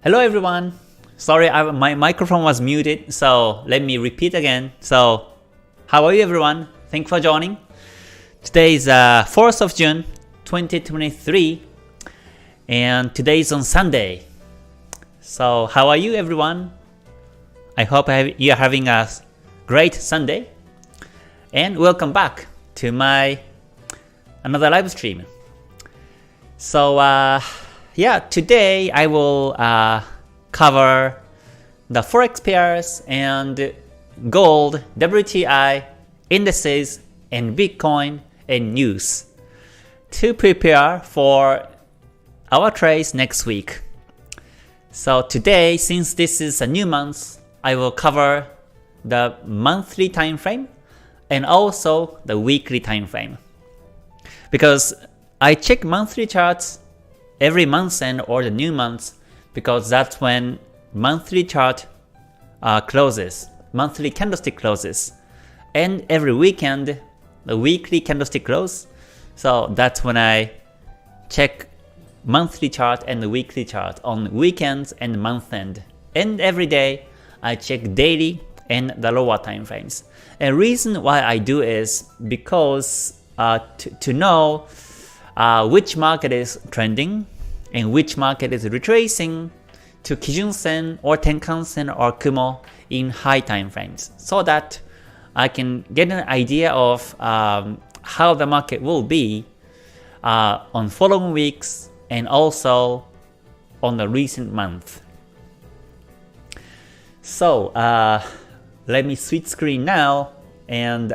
Hello everyone. Sorry, my microphone was muted, so let me repeat again. So, how are you everyone? Thanks for joining. Today is 4th of June, 2023, and today is on Sunday. So, how are you everyone? I hope you are having a great Sunday, and welcome back to my another live stream. So, yeah, today I will cover the Forex pairs and gold, WTI, indices, and Bitcoin and news to prepare for our trades next week. So today, since this is a new month, I will cover the monthly time frame and also the weekly time frame. Because I check monthly charts every month end or the new month, because that's when monthly chart closes, monthly candlestick closes, and every weekend the weekly candlestick close. So that's when I check monthly chart and the weekly chart on weekends and month end, and every day I check daily and the lower time frames. And reason why I do is because to know which market is trending and which market is retracing to Kijun-sen or Tenkan-sen or Kumo in high time frames, so that I can get an idea of how the market will be on following weeks and also on the recent month. So let me switch screen now and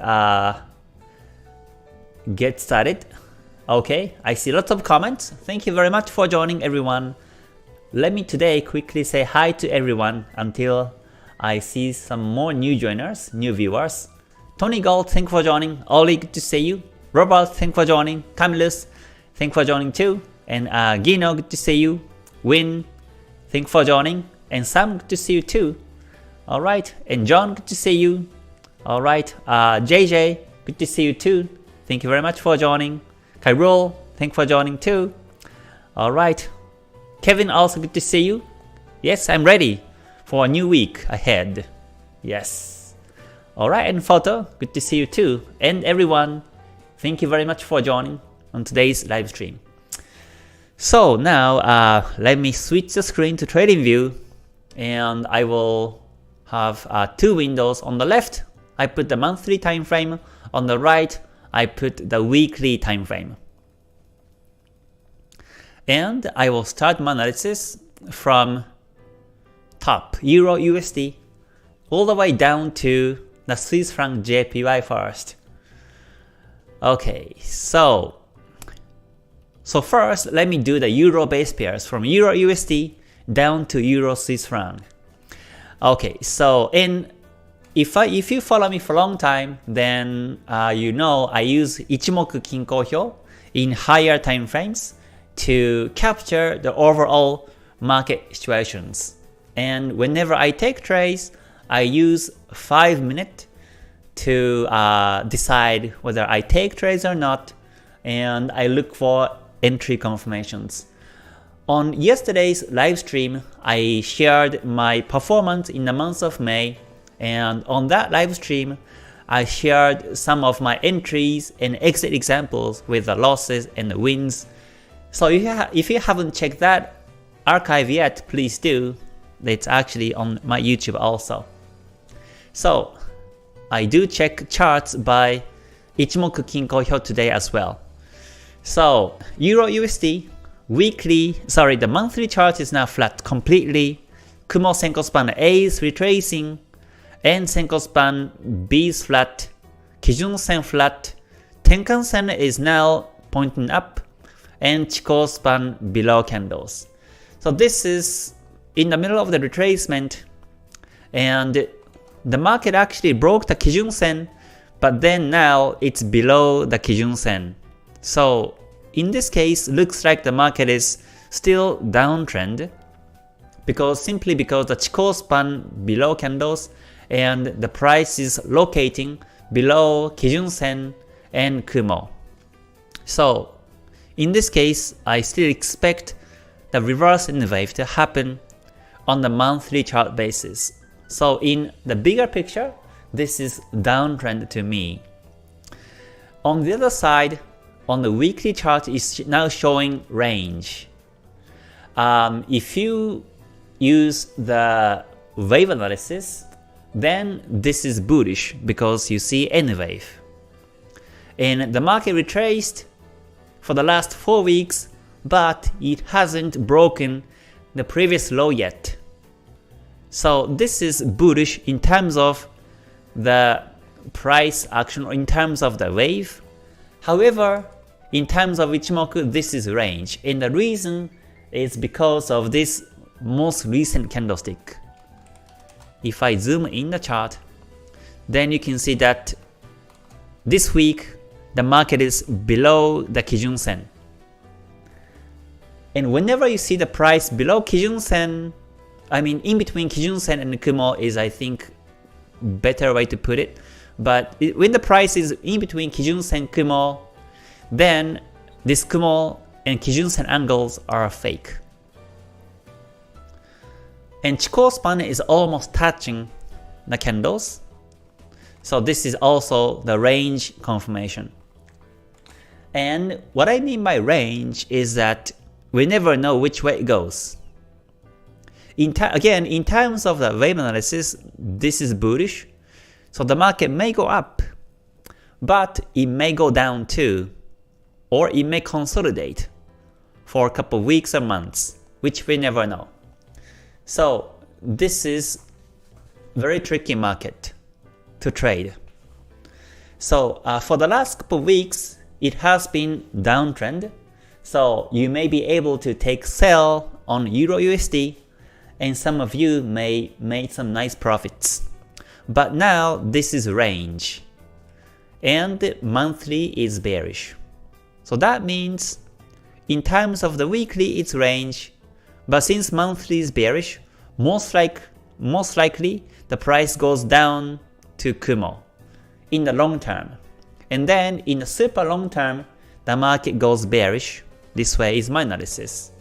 get started. Okay, I see lots of comments. Thank you very much for joining everyone. Let me today quickly say hi to everyone until I see some more new joiners, new viewers. Tony Gold, thank you for joining. Oli, good to see you. Robert, thank you for joining. Camillus, thank you for joining too. And Gino, good to see you. Win, thank you for joining. And Sam, good to see you too. Alright, and John, good to see you. Alright, JJ, good to see you too. Thank you very much for joining. Kyrol, thank you for joining too. Alright. Kevin, also good to see you. Yes, I'm ready for a new week ahead. Yes. Alright, and Photo, good to see you too. And everyone, thank you very much for joining on today's live stream. So now, let me switch the screen to Trading View, and I will have two windows. On the left, I put the monthly time frame. On the right, I put the weekly time frame. And I will start my analysis from top Euro USD all the way down to the Swiss franc JPY first. Okay, so first let me do the Euro base pairs from Euro USD down to Euro Swiss franc. Okay, so if you follow me for a long time, then you know I use Ichimoku Kinko Hyo in higher time frames to capture the overall market situations. And whenever I take trades, I use 5 minutes to decide whether I take trades or not, and I look for entry confirmations. On yesterday's live stream, I shared my performance in the month of May, and on that live stream, I shared some of my entries and exit examples with the losses and the wins. So if you haven't checked that archive yet, please do. It's actually on my YouTube also. So I do check charts by Ichimoku Kinko Hyo today as well. So Euro USD the monthly chart is now flat completely. Kumo Senko span A is retracing, and Senko span B is flat, Kijun Sen flat, Tenkan Sen is now pointing up, and Chikou span below candles. So this is in the middle of the retracement, and the market actually broke the Kijun Sen, but then now it's below the Kijun Sen. So in this case, looks like the market is still downtrend, simply because the Chikou span below candles and the price is locating below Kijun Sen and Kumo. So in this case, I still expect the reverse in the wave to happen on the monthly chart basis. So in the bigger picture, this is downtrend to me. On the other side, on the weekly chart is now showing range. If you use the wave analysis, then this is bullish because you see N wave. And the market retraced for the last 4 weeks, but it hasn't broken the previous low yet. So this is bullish in terms of the price action or in terms of the wave. However, in terms of Ichimoku, this is range, and the reason is because of this most recent candlestick. If I zoom in the chart, then you can see that this week the market is below the Kijun Sen. And whenever you see the price below Kijun Sen, in between Kijun Sen and Kumo is, I think, better way to put it. But when the price is in between Kijun Sen and Kumo, then this Kumo and Kijun Sen angles are fake. And Chikou span is almost touching the candles. So this is also the range confirmation. And what I mean by range is that we never know which way it goes. Again, in terms of the wave analysis, this is bullish. So the market may go up, but it may go down too. Or it may consolidate for a couple of weeks or months, which we never know. So this is very tricky market to trade. So for the last couple of weeks, it has been downtrend. So you may be able to take sell on Euro USD, and some of you may make some nice profits. But now this is range, and monthly is bearish. So that means in terms of the weekly it's range, but since monthly is bearish, most likely the price goes down to Kumo in the long term. And then in the super long term, the market goes bearish. This way is my analysis.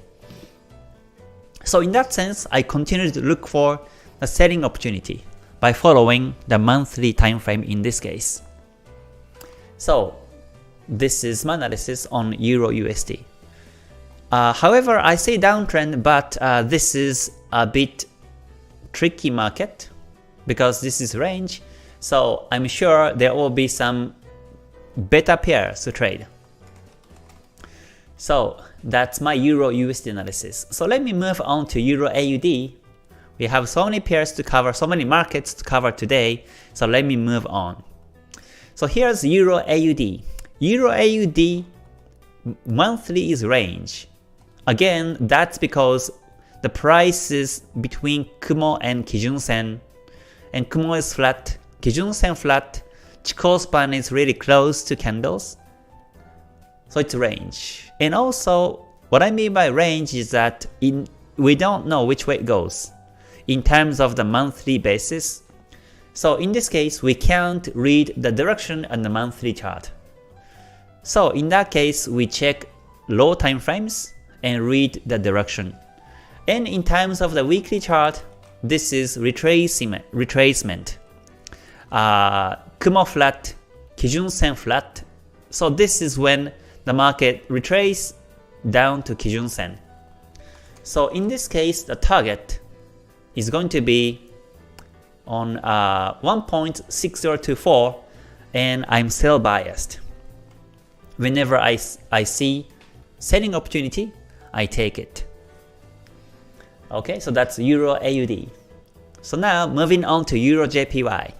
So in that sense, I continue to look for the selling opportunity by following the monthly time frame in this case. So this is my analysis on Euro USD. However, I say downtrend, but this is a bit tricky market because this is range. So I'm sure there will be some better pairs to trade. So that's my Euro USD analysis. So let me move on to Euro AUD. We have so many pairs to cover, so many markets to cover today. So let me move on. So here's Euro AUD. Euro AUD monthly is range. Again, that's because the price is between Kumo and Kijun Sen, and Kumo is flat, Kijun Sen flat, Chikou span is really close to candles. So it's range. And also, what I mean by range is that we don't know which way it goes in terms of the monthly basis. So in this case, we can't read the direction on the monthly chart. So in that case, we check low time frames and read the direction. And in terms of the weekly chart, this is retracement. Kumo flat, Kijun Sen flat. So this is when the market retraces down to Kijun Sen. So in this case, the target is going to be on 1.6024, and I'm sell biased. Whenever I see selling opportunity, I take it. Okay, so that's Euro AUD. So now moving on to Euro JPY.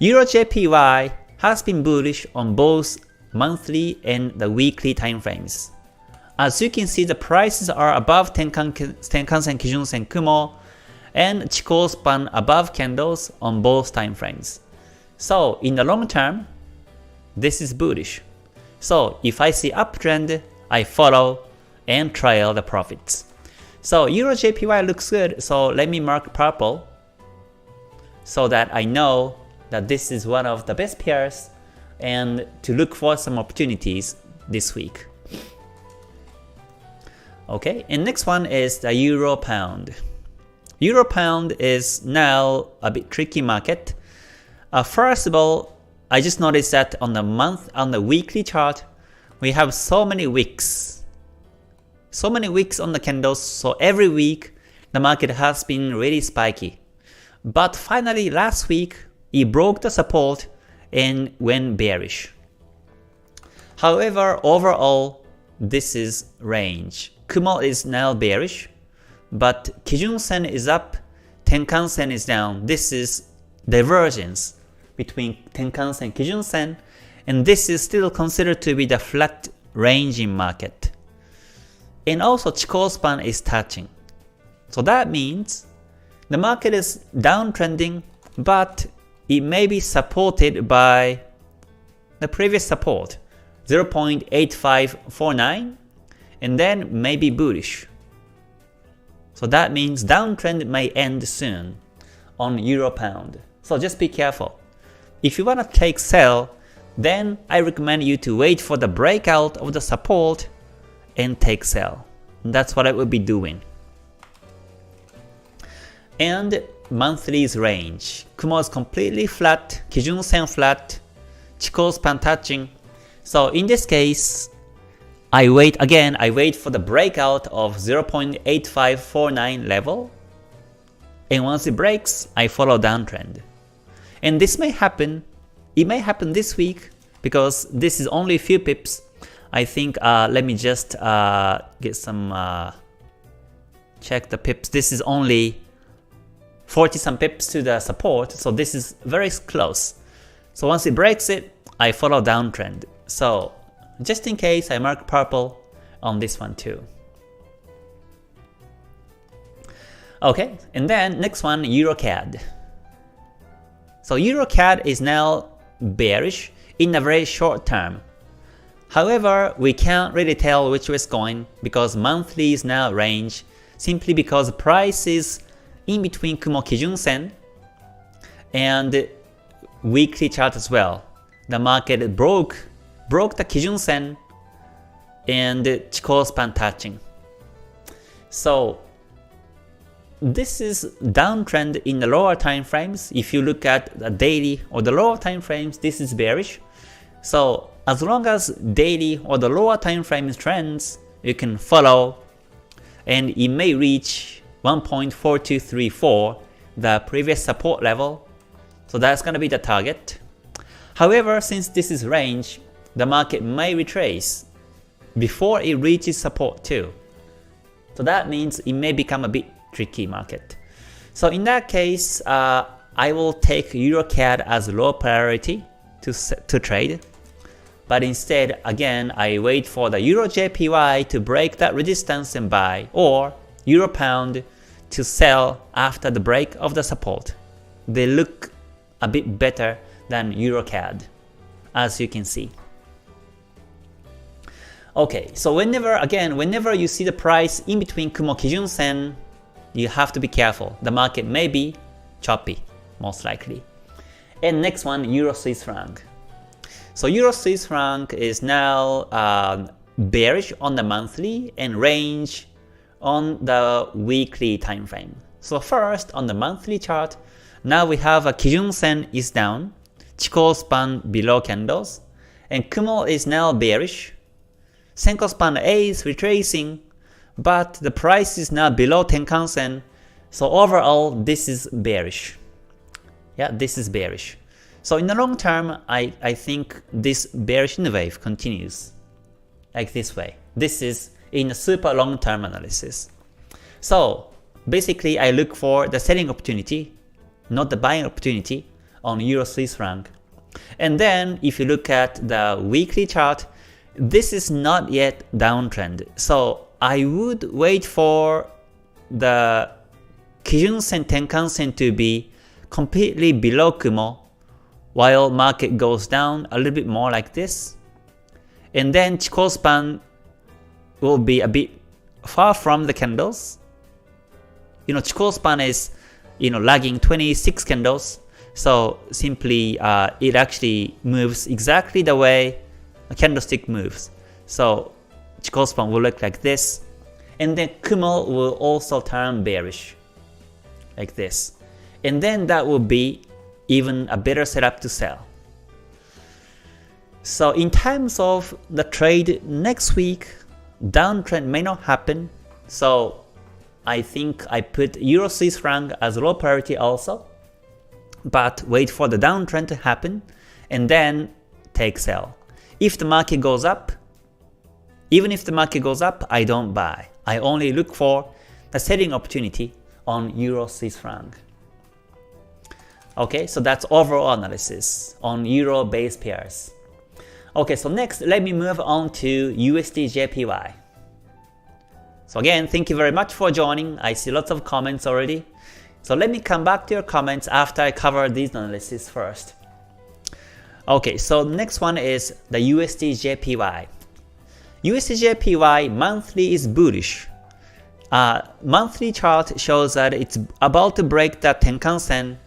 Euro JPY has been bullish on both monthly and the weekly time frames. As you can see, the prices are above Tenkan-sen, Kijun-sen, Kumo, and Chikou span above candles on both time frames. So in the long term, this is bullish. So if I see uptrend, I follow and trail the profits. So Euro JPY looks good, so let me mark purple so that I know that this is one of the best pairs and to look for some opportunities this week. Okay, and next one is the Euro Pound. Euro Pound is now a bit tricky market. First of all, I just noticed that on the weekly chart, we have so many wicks. So many wicks on the candles, so every week the market has been really spiky. But finally last week, it broke the support and went bearish. However, overall, this is range. Kumo is now bearish, but Kijun Sen is up, Tenkan Sen is down. This is divergence between Tenkan Sen and Kijun Sen, and this is still considered to be the flat ranging market. And also Chikou span is touching. So that means the market is downtrending, but it may be supported by the previous support, 0.8549, and then maybe bullish. So that means downtrend may end soon on Euro Pound. So just be careful. If you want to take sell, then I recommend you to wait for the breakout of the support and take sell. That's what I will be doing. And monthly's range. Kumo is completely flat, Kijun Sen flat, Chikou span touching. So in this case, I wait for the breakout of 0.8549 level. And once it breaks, I follow downtrend. And this may happen, it may happen this week because this is only a few pips. I think, let me just get some, check the pips. This is only 40 some pips to the support, so this is very close. So once it breaks it, I follow downtrend. So just in case, I mark purple on this one too. Okay, and then next one, EuroCAD. So EuroCAD is now bearish in a very short term. However, we can't really tell which way it's going because monthly is now range, simply because the price is in between Kumo Kijun Sen and weekly chart as well. The market broke the Kijun Sen and Chikou span touching. So this is downtrend in the lower time frames. If you look at the daily or the lower time frames, this is bearish. So as long as daily or the lower time frame trends, you can follow, and it may reach 1.4234, the previous support level. So that's going to be the target. However, since this is range, the market may retrace before it reaches support too. So that means it may become a bit tricky market. So in that case, I will take EuroCAD as low priority to trade. But instead, again, I wait for the EuroJPY to break that resistance and buy, or Euro Pound to sell after the break of the support. They look a bit better than EuroCAD, as you can see. Okay, so whenever you see the price in between Kumo Kijun Sen, you have to be careful. The market may be choppy, most likely. And next one, Euro Swiss franc. So Euro Swiss franc is now bearish on the monthly and range on the weekly time frame. So first on the monthly chart, now we have a Kijun Sen is down, Chikou span below candles, and Kumo is now bearish. Senko span A is retracing, but the price is now below Tenkan Sen. So overall, this is bearish. Yeah, this is bearish. So in the long term, I think this bearish wave continues like this way. This is in a super long term analysis. So basically, I look for the selling opportunity, not the buying opportunity on Euro Swiss franc. And then if you look at the weekly chart, this is not yet downtrend. So I would wait for the Kijun Sen, Tenkan Sen to be completely below Kumo while market goes down a little bit more like this. And then Chikou span will be a bit far from the candles. Chikou span is lagging 26 candles. So simply it actually moves exactly the way a candlestick moves. So Chikou span will look like this. And then Kumo will also turn bearish. like this. And then that will be even a better setup to sell. So in terms of the trade next week, downtrend may not happen. So I think I put Euro Swiss franc as low priority also. But wait for the downtrend to happen and then take sell. If the market goes up, even if the market goes up, I don't buy. I only look for the selling opportunity on Euro Swiss franc. Okay, so that's overall analysis on Euro base pairs. Okay, so next let me move on to USD JPY. So again, thank you very much for joining. I see lots of comments already. So let me come back to your comments after I cover these analysis first. Okay, so the next one is the USD JPY. USD JPY monthly is bullish. Monthly chart shows that it's about to break the Tenkan Sen,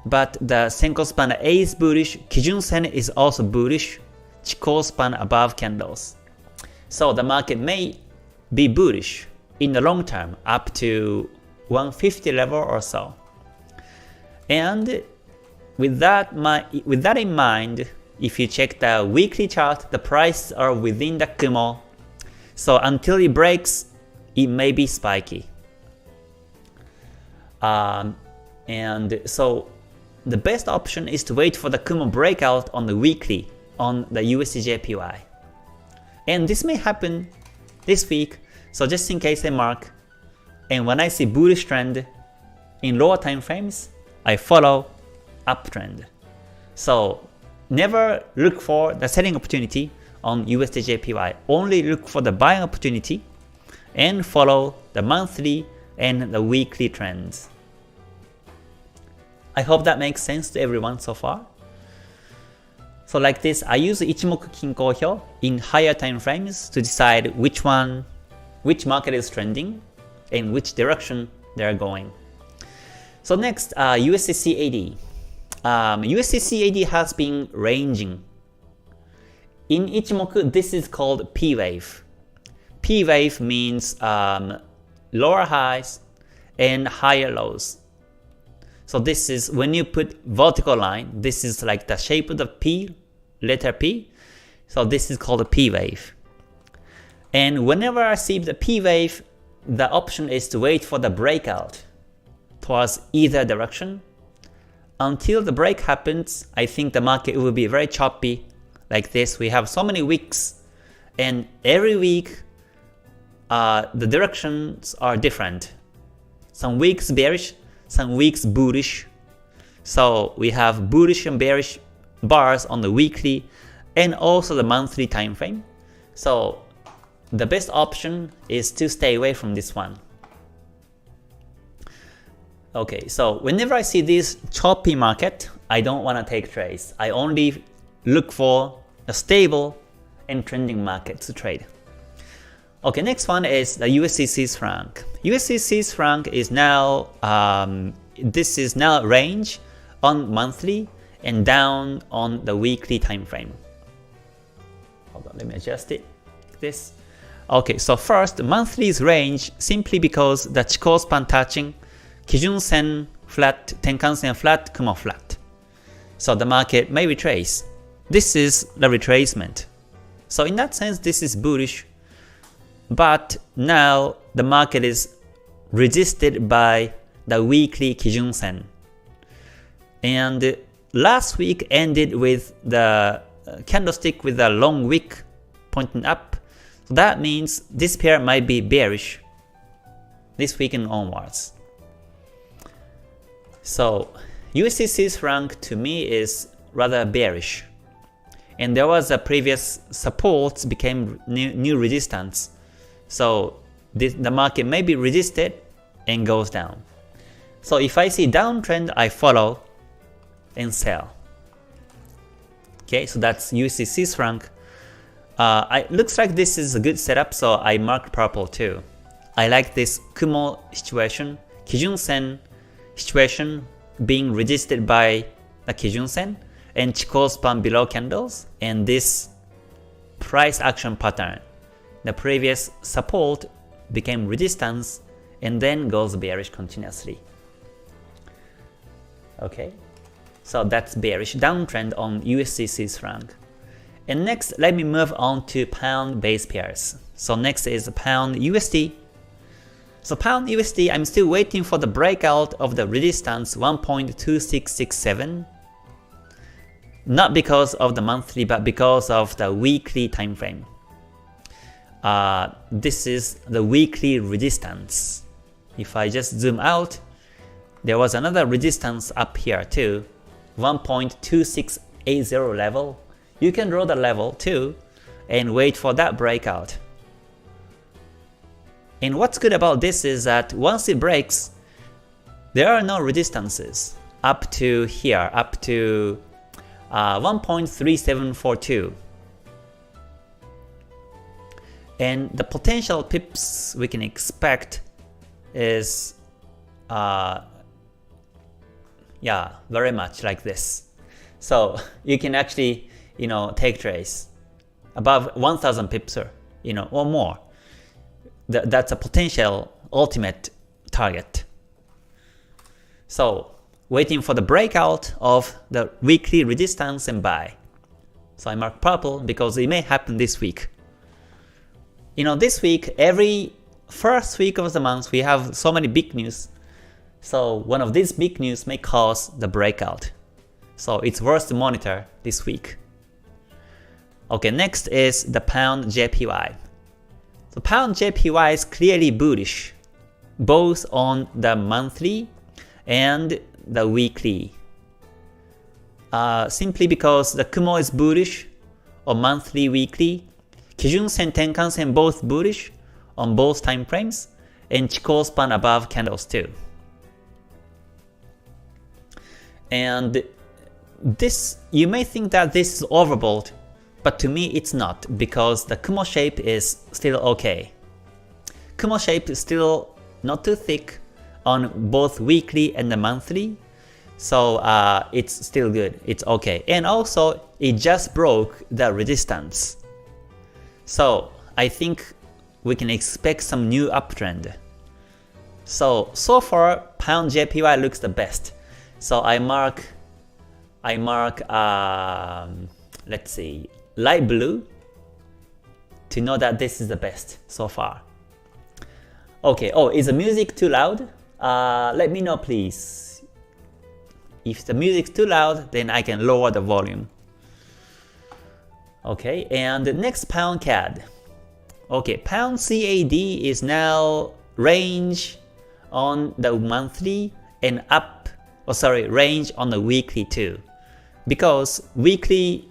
but the Senko span A is bullish, Kijun Sen is also bullish, Chikou span above candles. So the market may be bullish in the long term up to 150 level or so. And with that in mind, if you check the weekly chart, the prices are within the Kumo. So until it breaks, it may be spiky. And so the best option is to wait for the Kumo breakout on the weekly on the USD JPY. And this may happen this week, so just in case I mark. And when I see bullish trend in lower time frames, I follow uptrend. So never look for the selling opportunity on USD JPY. Only look for the buying opportunity and follow the monthly and the weekly trends. I hope that makes sense to everyone so far. So like this, I use Ichimoku Kinko Hyo in higher time frames to decide which market is trending and which direction they are going. So next, USD CAD. USD CAD has been ranging. In Ichimoku, this is called P wave. P wave means lower highs and higher lows. So this is when you put vertical line, this is like the shape of the P, letter P. So this is called a P wave. And whenever I see the P wave, the option is to wait for the breakout towards either direction. Until the break happens, I think the market will be very choppy like this. We have so many weeks, and every week the directions are different. Some weeks bearish, some weeks bullish. So we have bullish and bearish bars on the weekly and also the monthly time frame. So the best option is to stay away from this one. Okay, so whenever I see this choppy market, I don't want to take trades. I only look for a stable and trending market to trade. Okay, next one is the USD Swiss franc. USD Swiss franc is now this is now range on monthly and down on the weekly time frame. Hold on, let me adjust it like this. Okay, so first, monthly is range simply because the Chikou span touching Kijun Sen flat, Tenkan Sen flat, Kumo flat. So the market may retrace. This is the retracement. So in that sense, this is bullish. But now the market is resisted by the weekly Kijun Sen. And last week ended with the candlestick with a long wick pointing up. So that means this pair might be bearish this week and onwards. So USD Swiss franc to me is rather bearish. And there was a previous support became new resistance. So the market may be resisted and goes down. So if I see downtrend, I follow and sell. Okay, so that's USD Swiss franc. It looks like this is a good setup, so I marked purple too. I like this Kumo situation, Kijun Sen situation being resisted by the Kijun Sen and Chikou span below candles, and this price action pattern. The previous support became resistance and then goes bearish continuously. Okay, so that's bearish downtrend on USD Swiss franc. And next, let me move on to pound base pairs. So next is pound USD. So pound USD, I'm still waiting for the breakout of the resistance 1.2667. Not because of the monthly, but because of the weekly time frame. This is the weekly resistance. If I just zoom out, there was another resistance up here too, 1.2680 level. You can draw the level too and wait for that breakout. And what's good about this is that once it breaks, there are no resistances up to here, up to 1.3742. And the potential pips we can expect is very much like this. So you can actually, take trades above 1000 pips or more. That's a potential ultimate target. So waiting for the breakout of the weekly resistance and buy. So I mark purple because it may happen this week. This week, every first week of the month, we have so many big news. So one of these big news may cause the breakout. So it's worth to monitor this week. Okay, next is the pound JPY. So pound JPY is clearly bullish, both on the monthly and the weekly. Simply because the Kumo is bullish on monthly, weekly. Kijun Sen, Tenkan Sen both bullish on both time frames, and Chikou span above candles too. And this, you may think that this is overbought, but to me it's not, because the Kumo shape is still okay. Kumo shape is still not too thick on both weekly and the monthly, so it's still good, it's okay. And also it just broke the resistance. So I think we can expect some new uptrend. So far pound JPY looks the best. So I mark let's see, light blue to know that this is the best so far. Okay, is the music too loud? Let me know please. If the music's too loud, then I can lower the volume. Okay, and the next pound CAD. Okay, pound CAD is now range on the monthly and up, range on the weekly too. Because weekly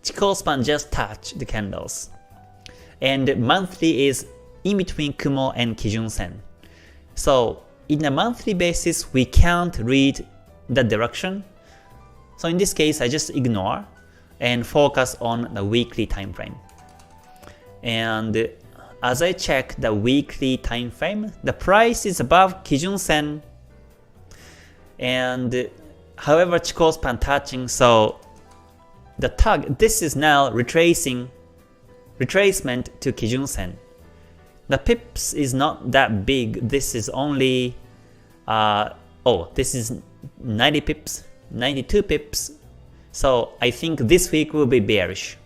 Chikou span just touched the candles. And monthly is in between Kumo and Kijun Sen. So in a monthly basis, we can't read the direction. So in this case, I just ignore and focus on the weekly time frame. And as I check the weekly time frame, the price is above Kijun Sen, and however Chikou span touching, so the target, this is now retracement to Kijun Sen. The pips is not that big. This is only this is 90 pips, 92 pips. So I think this week will be bearish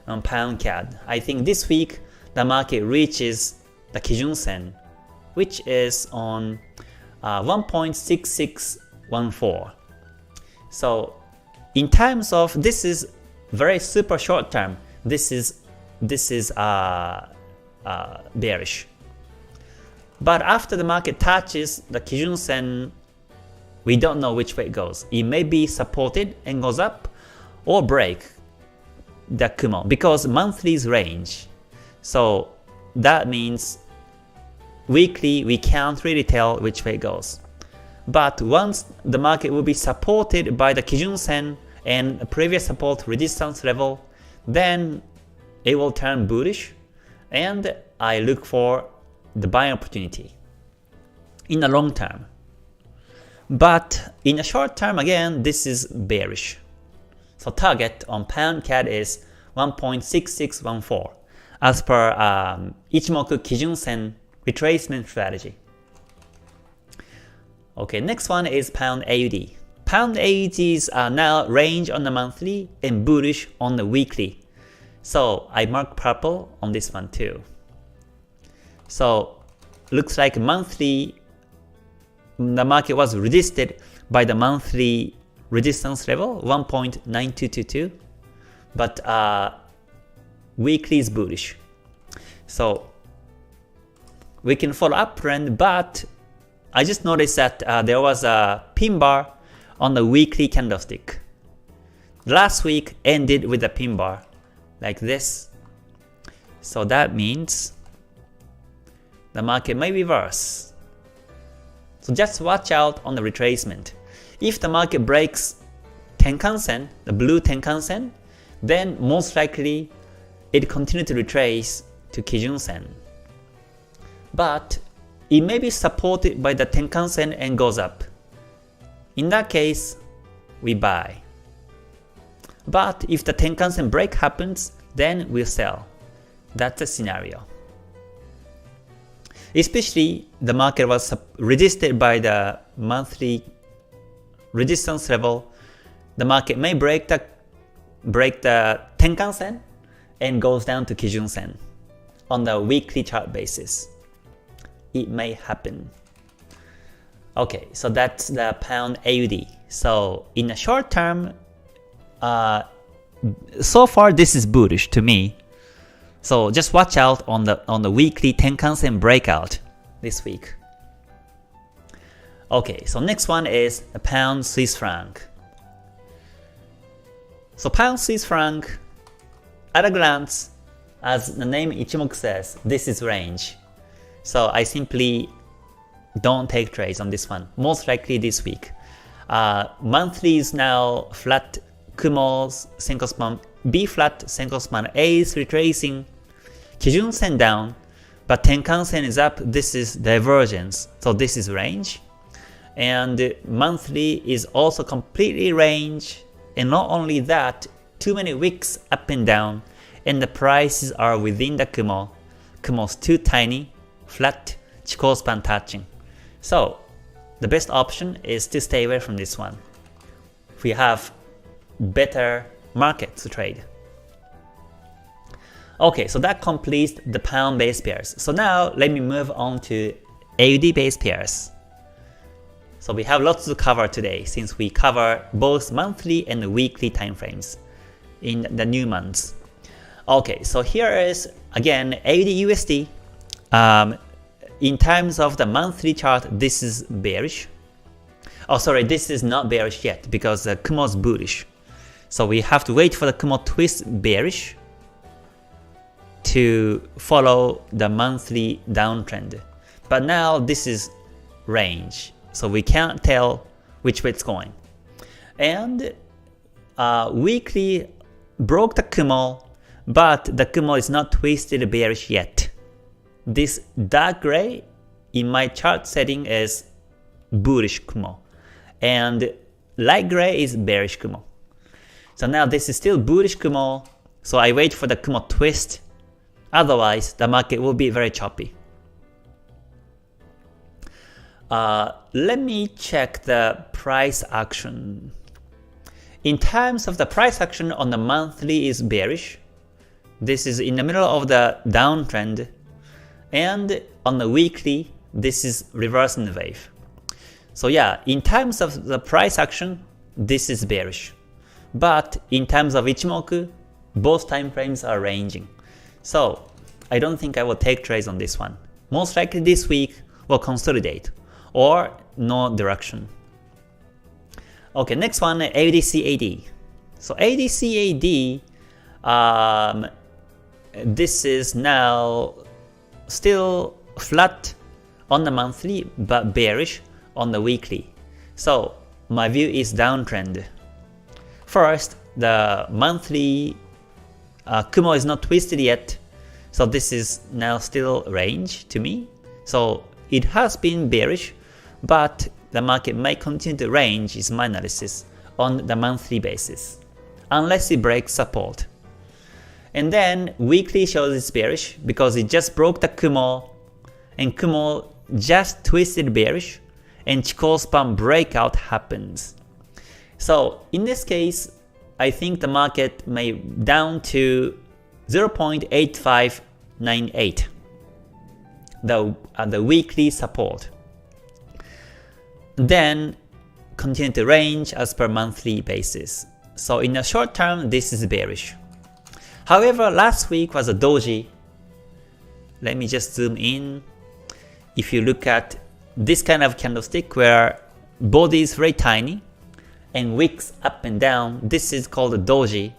on pound CAD. I think this week the market reaches the Kijun Sen, which is on 1.6614. So in terms of, this is very super short term, this is bearish. But after the market touches the Kijun Sen, we don't know which way it goes. It may be supported and goes up, or break the Kumo, because monthly is range. So that means weekly we can't really tell which way it goes. But once the market will be supported by the Kijun Sen and a previous support resistance level, then it will turn bullish, and I look for the buying opportunity in the long term. But in the short term, again, this is bearish. So target on pound CAD is 1.6614 as per Ichimoku Kijun Sen retracement strategy. Okay, next one is pound AUD. Pound AUDs are now range on the monthly and bullish on the weekly. So I mark purple on this one too. So looks like monthly, the market was resisted by the monthly resistance level 1.9222, but weekly is bullish. So we can follow uptrend, but I just noticed that there was a pin bar on the weekly candlestick. Last week ended with a pin bar like this. So that means the market may reverse. So just watch out on the retracement. If the market breaks Tenkan-sen, the blue Tenkan-sen, then most likely it continues to retrace to Kijun-sen. But it may be supported by the Tenkan-sen and goes up. In that case, we buy. But if the Tenkan-sen break happens, then we'll sell. That's the scenario. Especially the market was resisted by the monthly resistance level. The market may break the Tenkan-sen and goes down to Kijun-sen on the weekly chart basis. It may happen. Okay, so that's the pound AUD. So in the short term, so far this is bullish to me. So just watch out on the weekly Tenkan-sen breakout this week. Okay, so next one is the pound Swiss franc. So pound Swiss franc, at a glance, as the name Ichimoku says, this is range. So I simply don't take trades on this one, most likely this week. Monthly is now flat, Kumo's Senko span B flat, Senko span A is retracing, Kijun-sen down, but Tenkan-sen is up. This is divergence, so this is range. And monthly is also completely range, and not only that, too many wicks up and down, and the prices are within the Kumo. Kumo's too tiny, flat, Chikou span touching. So the best option is to stay away from this one. We have better market to trade. Okay, so that completes the pound base pairs. So now let me move on to AUD base pairs. So we have lots to cover today since we cover both monthly and weekly time frames in the new months. Okay, so here is again AUD USD. In terms of the monthly chart, this is bearish. Oh, sorry, this is not bearish yet because the Kumo is bullish. So we have to wait for the Kumo twist bearish to follow the monthly downtrend. But now this is range, so we can't tell which way it's going. And weekly broke the Kumo, but the Kumo is not twisted bearish yet. This dark gray in my chart setting is bullish Kumo, and light gray is bearish Kumo. So now this is still bullish Kumo, so I wait for the Kumo twist. Otherwise, the market will be very choppy. Let me check the price action. In terms of the price action on the monthly is bearish. This is in the middle of the downtrend. And on the weekly, this is reversing the wave. So yeah, in terms of the price action, this is bearish. But in terms of Ichimoku, both time frames are ranging. So I don't think I will take trades on this one. Most likely this week will consolidate or no direction. Okay, next one, AUD-CAD. So AUD-CAD, this is now still flat on the monthly but bearish on the weekly. So my view is downtrend. First, the monthly Kumo is not twisted yet, so this is now still range to me. So it has been bearish, but the market may continue to range is my analysis on the monthly basis, unless it breaks support. And then weekly shows it's bearish because it just broke the Kumo, and Kumo just twisted bearish, and Chikou span breakout happens. So in this case, I think the market may down to 0.8598, the weekly support. Then continue to range as per monthly basis. So in the short term, this is bearish. However, last week was a doji. Let me just zoom in. If you look at this kind of candlestick where body is very tiny and wicks up and down, this is called a doji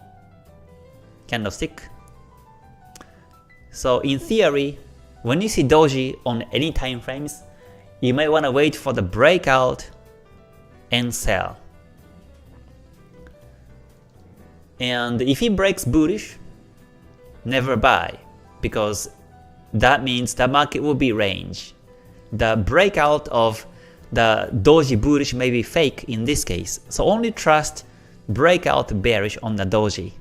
candlestick. So in theory, when you see doji on any time frames, you might want to wait for the breakout and sell. And if it breaks bullish, never buy, because that means the market will be range. The breakout of the doji bullish may be fake in this case, so only trust breakout bearish on the doji.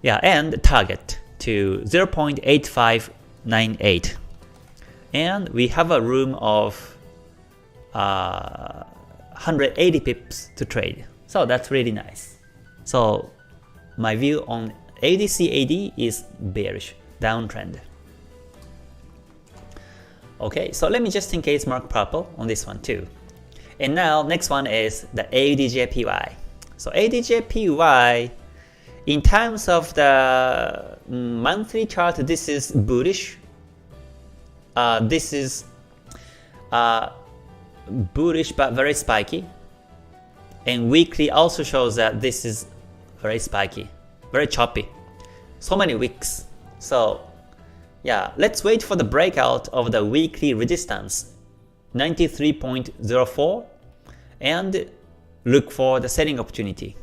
Yeah, and target to 0.8598. And we have a room of 180 pips to trade. So that's really nice. So my view on ADCAD is bearish, downtrend. Okay, so let me just in case mark purple on this one too. And now next one is the AUDJPY. So AUDJPY, in terms of the monthly chart, this is bullish. This is bullish but very spiky. And weekly also shows that this is very spiky, very choppy. So many wicks. So yeah, let's wait for the breakout of the weekly resistance 93.04 and look for the selling opportunity.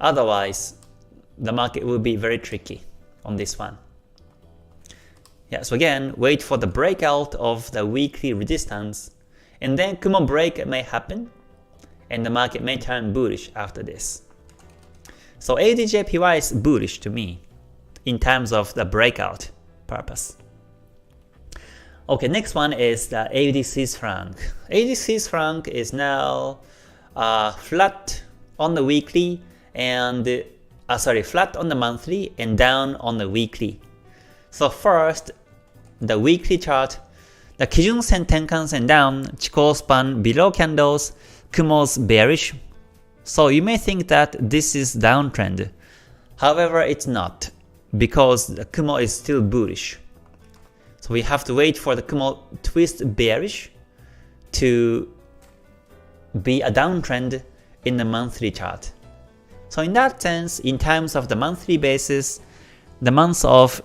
Otherwise, the market will be very tricky on this one. Yeah, so again, wait for the breakout of the weekly resistance, and then Kumo break may happen, and the market may turn bullish after this. So AUDJPY is bullish to me in terms of the breakout purpose. Okay, next one is the AUD Swiss franc. AUD Swiss franc is now flat on the weekly and flat on the monthly and down on the weekly. So first, the weekly chart, the Kijun Sen Tenkan Sen down, Chikou span below candles, Kumo's bearish. So you may think that this is downtrend. However, it's not, because the Kumo is still bullish. So we have to wait for the Kumo twist bearish to be a downtrend in the monthly chart. So in that sense, in terms of the monthly basis, the months of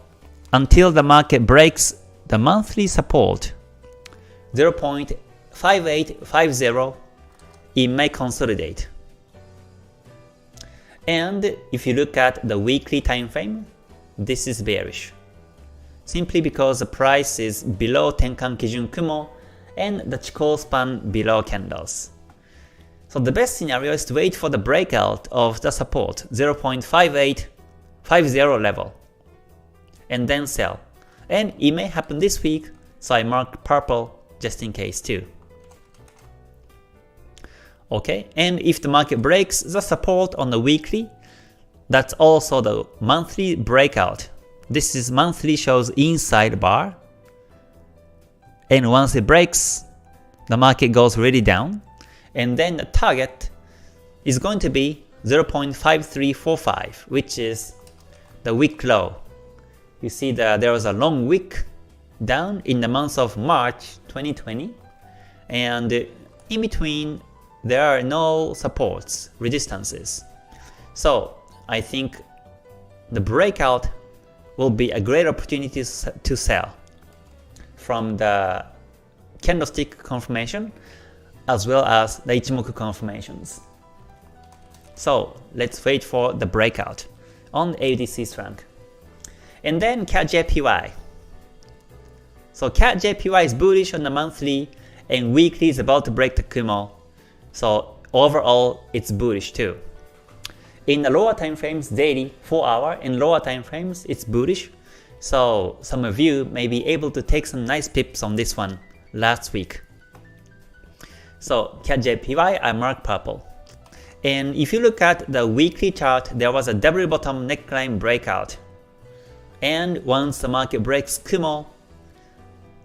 until the market breaks the monthly support 0.5850, it may consolidate. And if you look at the weekly time frame, this is bearish, simply because the price is below Tenkan Kijun Kumo and the Chikou span below candles. So the best scenario is to wait for the breakout of the support 0.5850 level and then sell. And it may happen this week, so I marked purple just in case too. Okay, and if the market breaks the support on the weekly, that's also the monthly breakout. This is monthly shows inside bar, and once it breaks, the market goes really down, and then the target is going to be 0.5345, which is the wick low. You see that there was a long wick down in the month of March 2020, and in between there are no supports, resistances. So I think the breakout will be a great opportunity to sell from the candlestick confirmation as well as the Ichimoku confirmations. So let's wait for the breakout on AUD Swiss franc. And then CAD-JPY. So CAD-JPY is bullish on the monthly, and weekly is about to break the Kumo. So overall, it's bullish too. In the lower time frames, daily, 4 hour, and lower time frames, it's bullish. So some of you may be able to take some nice pips on this one last week. So CAD JPY, I mark purple. And if you look at the weekly chart, there was a double bottom neckline breakout. And once the market breaks Kumo,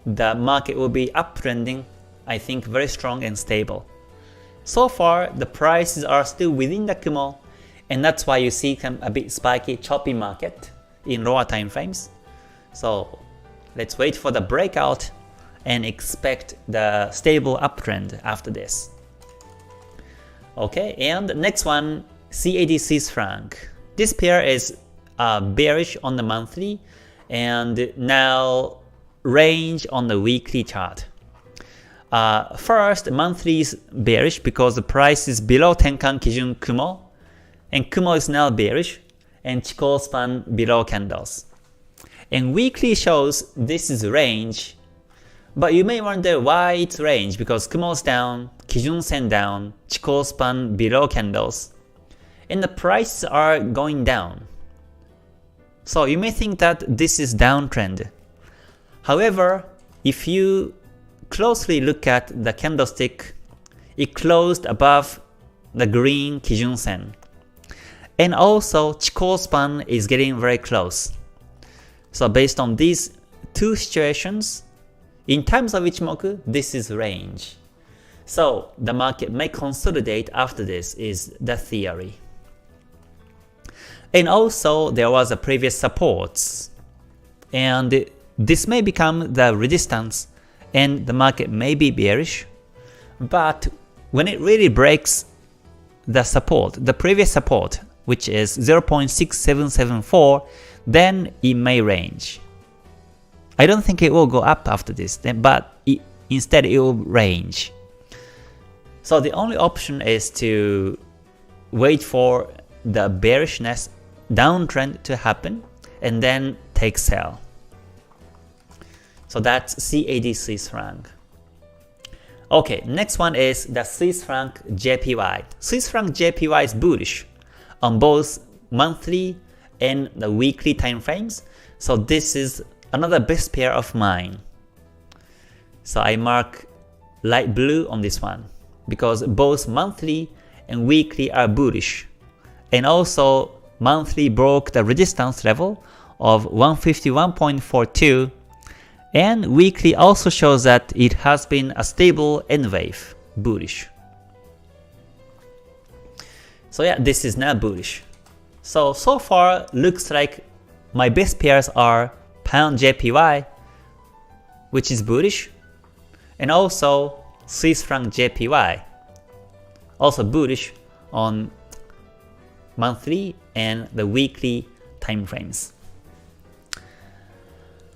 the market will be uptrending, I think very strong and stable. So far, the prices are still within the Kumo, and that's why you see a bit spiky, choppy market in lower time frames. So let's wait for the breakout and expect the stable uptrend after this. Okay, and the next one, CAD Swiss franc. This pair is bearish on the monthly and now range on the weekly chart. First, monthly is bearish because the price is below Tenkan Kijun Kumo, and Kumo is now bearish, and Chikou span below candles. And weekly shows this is range, but you may wonder why it's range, because Kumo is down, Kijun Sen down, Chikou span below candles, and the prices are going down. So you may think that this is downtrend. However, if you closely look at the candlestick, it closed above the green Kijun Sen. And also Chikou span is getting very close. So based on these two situations, in terms of Ichimoku, this is range. So the market may consolidate after this is the theory. And also there was a previous supports, and this may become the resistance, and the market may be bearish. But when it really breaks the support, the previous support, which is 0.6774, then it may range. I don't think it will go up after this, but instead it will range. So the only option is to wait for the bearishness downtrend to happen and then take sell. So that's CAD Swiss franc. Okay, next one is the Swiss franc JPY. Swiss franc JPY is bullish on both monthly and the weekly time frames. So this is another best pair of mine. So I mark light blue on this one because both monthly and weekly are bullish. And also monthly broke the resistance level of 151.42, and weekly also shows that it has been a stable N wave, bullish. So yeah, this is now bullish. So far looks like my best pairs are Pound JPY, which is bullish, and also Swiss franc JPY, also bullish on monthly and the weekly time frames.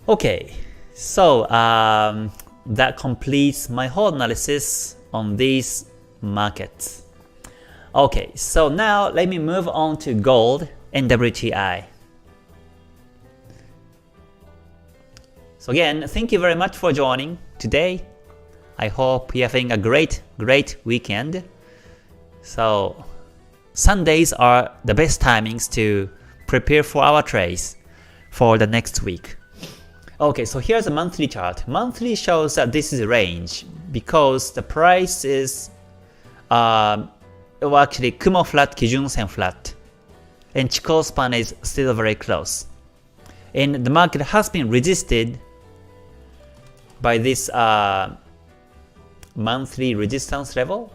Okay, so that completes my whole analysis on these markets. Okay, so now let me move on to gold and WTI. So again, thank you very much for joining today. I hope you're having a great weekend. So Sundays are the best timings to prepare for our trades for the next week. Okay, so here's a monthly chart. Monthly shows that this is range because the price is actually Kumo flat, Kijun Sen flat, and Chikou span is still very close. And the market has been resisted by this monthly resistance level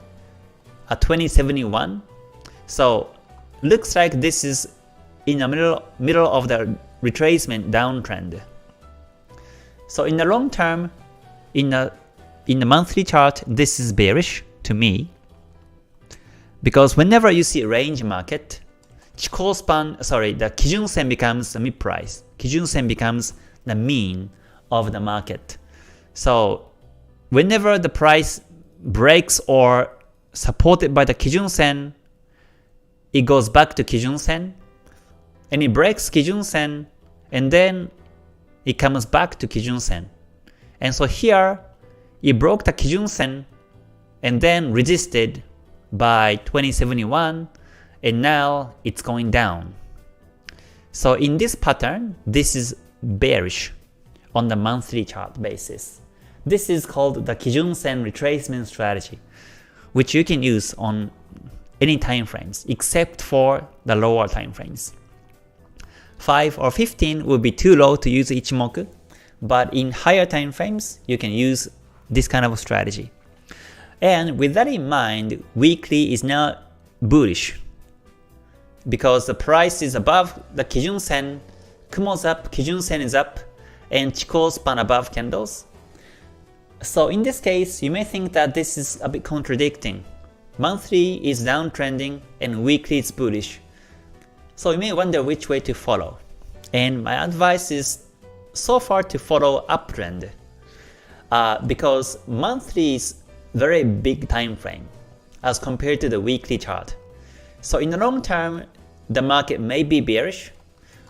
at 2071. So looks like this is in the middle of the retracement downtrend. So in the long term, in the monthly chart, this is bearish to me, because whenever you see a range market, the Kijun Sen becomes the mid price. Kijun Sen becomes the mean of the market. So whenever the price breaks or supported by the Kijun Sen, it goes back to Kijun Sen, and it breaks Kijun Sen, and then it comes back to Kijun Sen. And so here, it broke the Kijun Sen, and then resisted by 2071, and now it's going down. So in this pattern, this is bearish on the monthly chart basis. This is called the Kijun Sen retracement strategy. which you can use on any time frames except for the lower time frames. 5 or 15 would be too low to use Ichimoku, but in higher time frames, you can use this kind of strategy. And with that in mind, weekly is now bullish because the price is above the Kijun Sen, Kumo's up, Kijun Sen is up, and Chikou span above candles. So in this case, you may think that this is a bit contradicting. Monthly is downtrending and weekly is bullish. So you may wonder which way to follow. And my advice is so far to follow uptrend because monthly is very big time frame as compared to the weekly chart. So in the long term, the market may be bearish,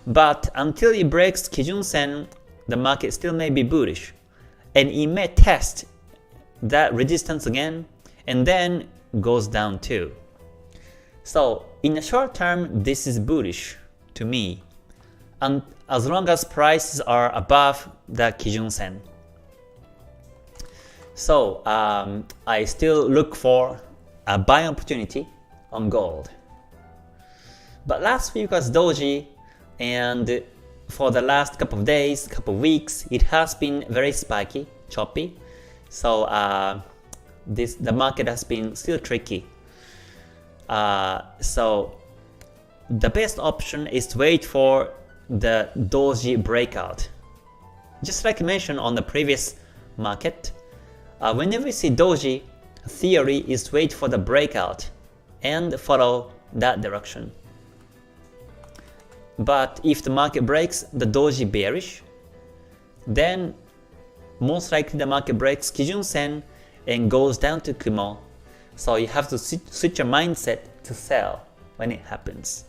but until it breaks Kijun Sen, the market still may be bullish. And it may test that resistance again and then goes down too. So in the short term, this is bullish to me, and as long as prices are above the Kijun Sen. So I still look for a buy opportunity on gold. But last week was doji, and for the last couple of days, couple of weeks, it has been very spiky, choppy. So the market has been still tricky. So the best option is to wait for the doji breakout. Just like I mentioned on the previous market, whenever you see doji, theory is to wait for the breakout and follow that direction. But if the market breaks the doji bearish, then most likely the market breaks Kijun Sen and goes down to Kumo. So you have to switch your mindset to sell when it happens.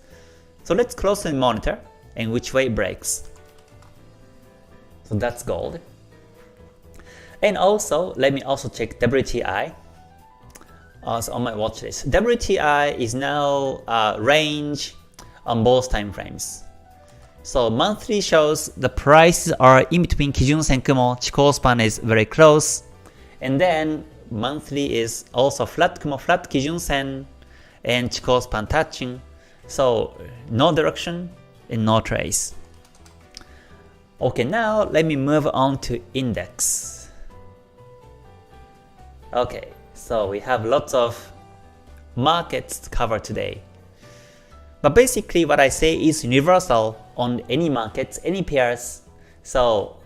So let's closely monitor and which way it breaks. So that's gold. And also, let me also check WTI. Also on my watch list. WTI is now range on both time frames. So monthly shows the prices are in between Kijun Sen Kumo, Chikou span is very close, and then monthly is also flat Kumo, flat Kijun Sen, and Chikou span touching. So no direction and no trace. Okay, now let me move on to index. Okay, so we have lots of markets to cover today. But basically what I say is universal on any markets, any pairs. So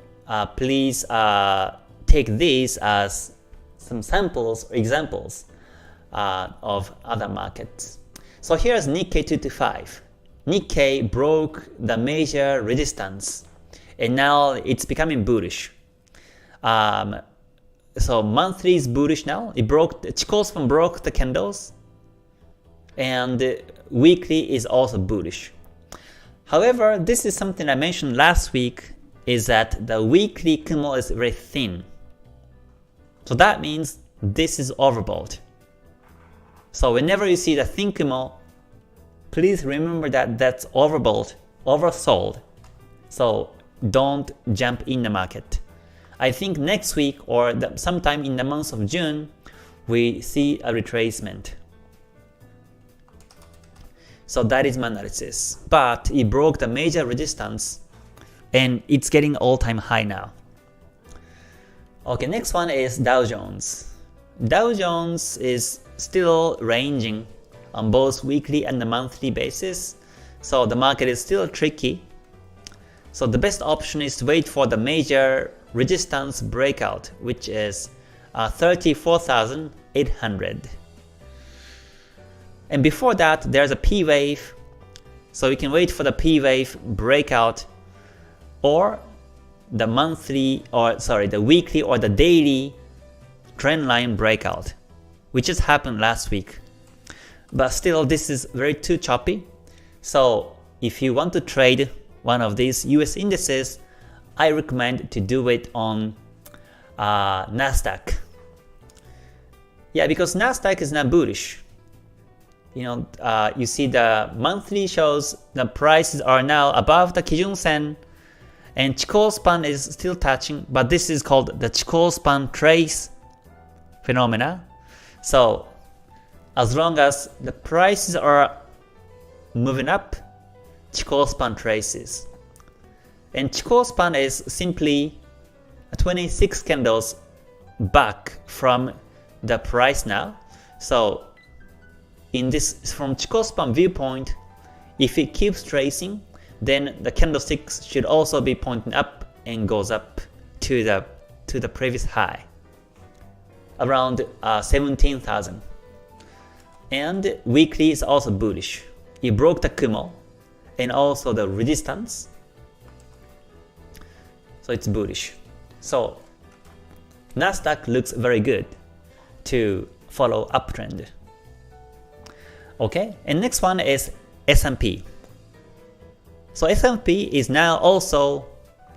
please take these as some samples or examples of other markets. So here's Nikkei 225. Nikkei broke the major resistance and now it's becoming bullish. So monthly is bullish now. It broke, Chikou span broke the candles, and weekly is also bullish. However, this is something I mentioned last week, is that the weekly Kumo is very thin. So that means this is overbought. So whenever you see the thin Kumo, please remember that that's overbought, oversold. So don't jump in the market. I think next week or sometime in the month of June, we see a retracement. So that is my analysis. But it broke the major resistance and it's getting all-time high now. Okay, next one is Dow Jones. Dow Jones is still ranging on both weekly and the monthly basis. So the market is still tricky. So the best option is to wait for the major resistance breakout, which is 34,800. And before that, there's a P wave. So you can wait for the P wave breakout or the monthly, or sorry, the weekly or the daily trend line breakout, which just happened last week. But still, this is very too choppy. So if you want to trade one of these US indices, I recommend to do it on Nasdaq. Yeah, because Nasdaq is not bullish. You know, you see the monthly shows the prices are now above the Kijun Sen, and Chikou span is still touching, but this is called the Chikou span trace phenomena. So as long as the prices are moving up, Chikou span traces. And Chikou span is simply 26 candles back from the price now. So in this, from Chikou span viewpoint, if it keeps tracing, then the candlesticks should also be pointing up and goes up to the previous high around 17,000. And weekly is also bullish. It broke the Kumo and also the resistance, so it's bullish. So Nasdaq looks very good to follow uptrend. Okay, and next one is S&P. So S&P is now also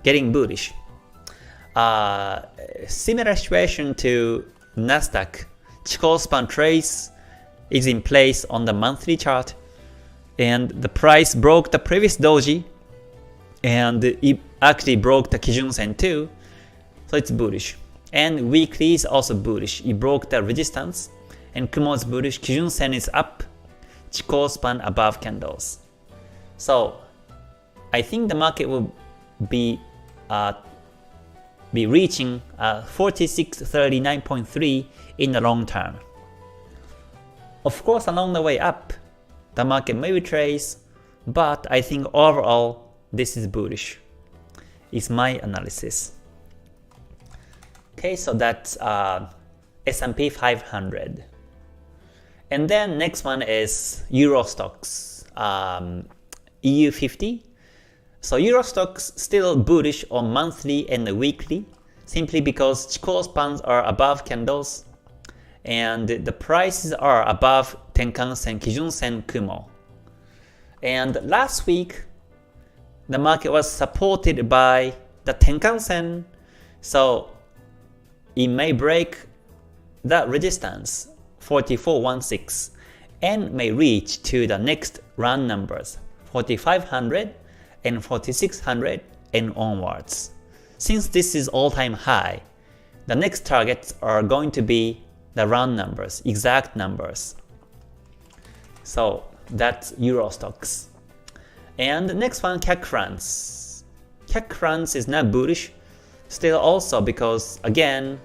getting bullish. Similar situation to Nasdaq. Chikou span trace is in place on the monthly chart, and the price broke the previous doji, and it actually broke the Kijun Sen too, so it's bullish. And weekly is also bullish. It broke the resistance, and Kumo is bullish. Kijun Sen is up, Chikou span above candles. So I think the market will be reaching 4639.3 in the long term. Of course, along the way up, the market may retrace, but I think overall this is bullish. Is my analysis. Okay, so that's S&P 500. And then next one is Euro stocks, EU 50. So Euro stocks still bullish on monthly and weekly, simply because Chikou spans are above candles and the prices are above Tenkan Sen, Kijun Sen, Kumo. And last week, the market was supported by the Tenkan Sen, so it may break that resistance, 4416, and may reach to the next run numbers, 4500 and 4600 and onwards. Since this is all-time high, the next targets are going to be the round numbers, exact numbers. So that's Euro stocks. And the next one, CAC France. CAC France is not bullish, still also because again,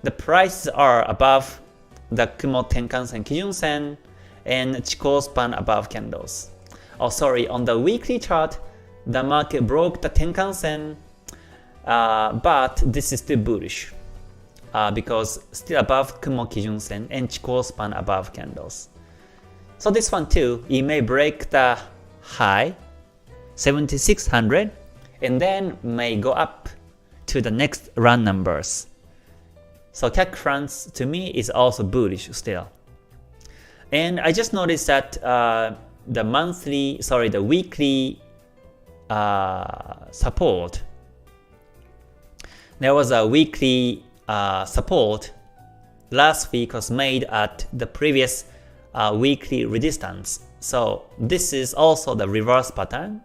the prices are above the Kumo Tenkan Sen, Kijun Sen, and Chikou span above candles. Oh sorry, on the weekly chart, the market broke the Tenkan Sen, but this is still bullish because still above Kumo Kijun Sen and Chikou span above candles. So this one too, it may break the high 7600 and then may go up to the next run numbers. So CAC France to me is also bullish still. And I just noticed that the weekly support, there was a weekly support last week was made at the previous weekly resistance. So this is also the reverse pattern.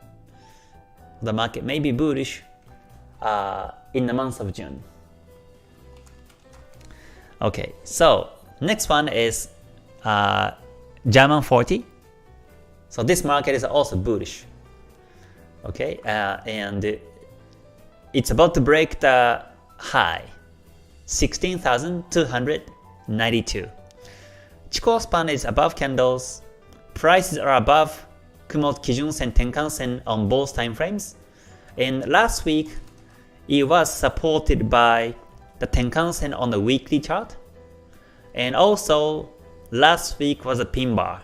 The market may be bullish in the month of June. Okay, so next one is German 40. So this market is also bullish. Okay, and it's about to break the high, 16,292. Chikou span is above candles. Prices are above Kumo Kijun Sen, Tenkan Sen on both time frames. And last week, it was supported by the Tenkan Sen on the weekly chart. And also, last week was a pin bar.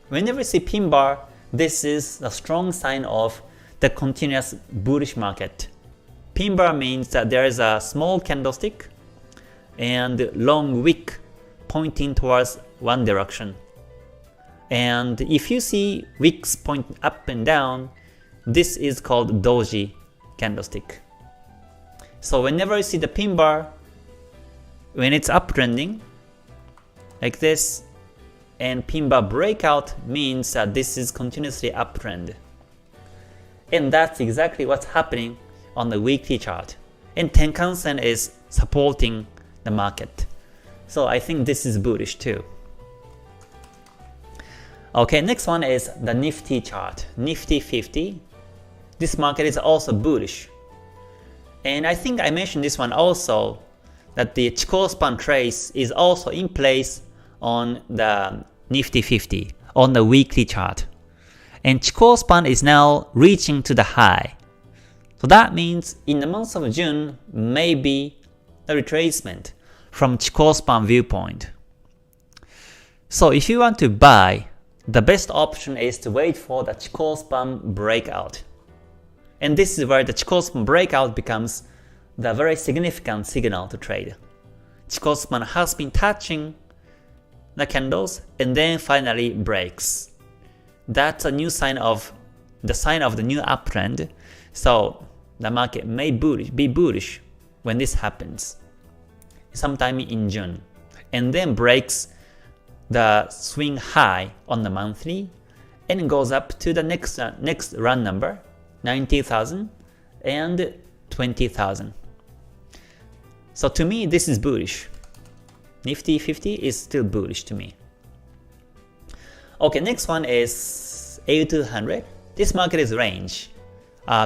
Whenever you see pin bar, this is a strong sign of the continuous bullish market. Pin bar means that there is a small candlestick and long wick pointing towards one direction. And if you see wicks pointing up and down, this is called doji candlestick. So whenever you see the pin bar, when it's uptrending like this, and pin bar breakout means that this is continuously uptrend. And that's exactly what's happening on the weekly chart. And Tenkan Sen is supporting the market. So I think this is bullish too. Okay, next one is the Nifty chart, Nifty 50. This market is also bullish. And I think I mentioned this one also, that the Chikou span trace is also in place on the Nifty 50, on the weekly chart. And Chikou span is now reaching to the high. So that means in the month of June, maybe a retracement from Chikou span viewpoint. So if you want to buy, the best option is to wait for the Chikou span breakout. And this is where the Chikou span breakout becomes the very significant signal to trade. Chikou span has been touching the candles and then finally breaks. That's a new sign of the new uptrend. So the market may be bullish when this happens, sometime in June, and then breaks the swing high on the monthly and goes up to the next run number, 90,000 and 20,000. So to me, this is bullish. Nifty 50 is still bullish to me. Okay, next one is A200. This market is range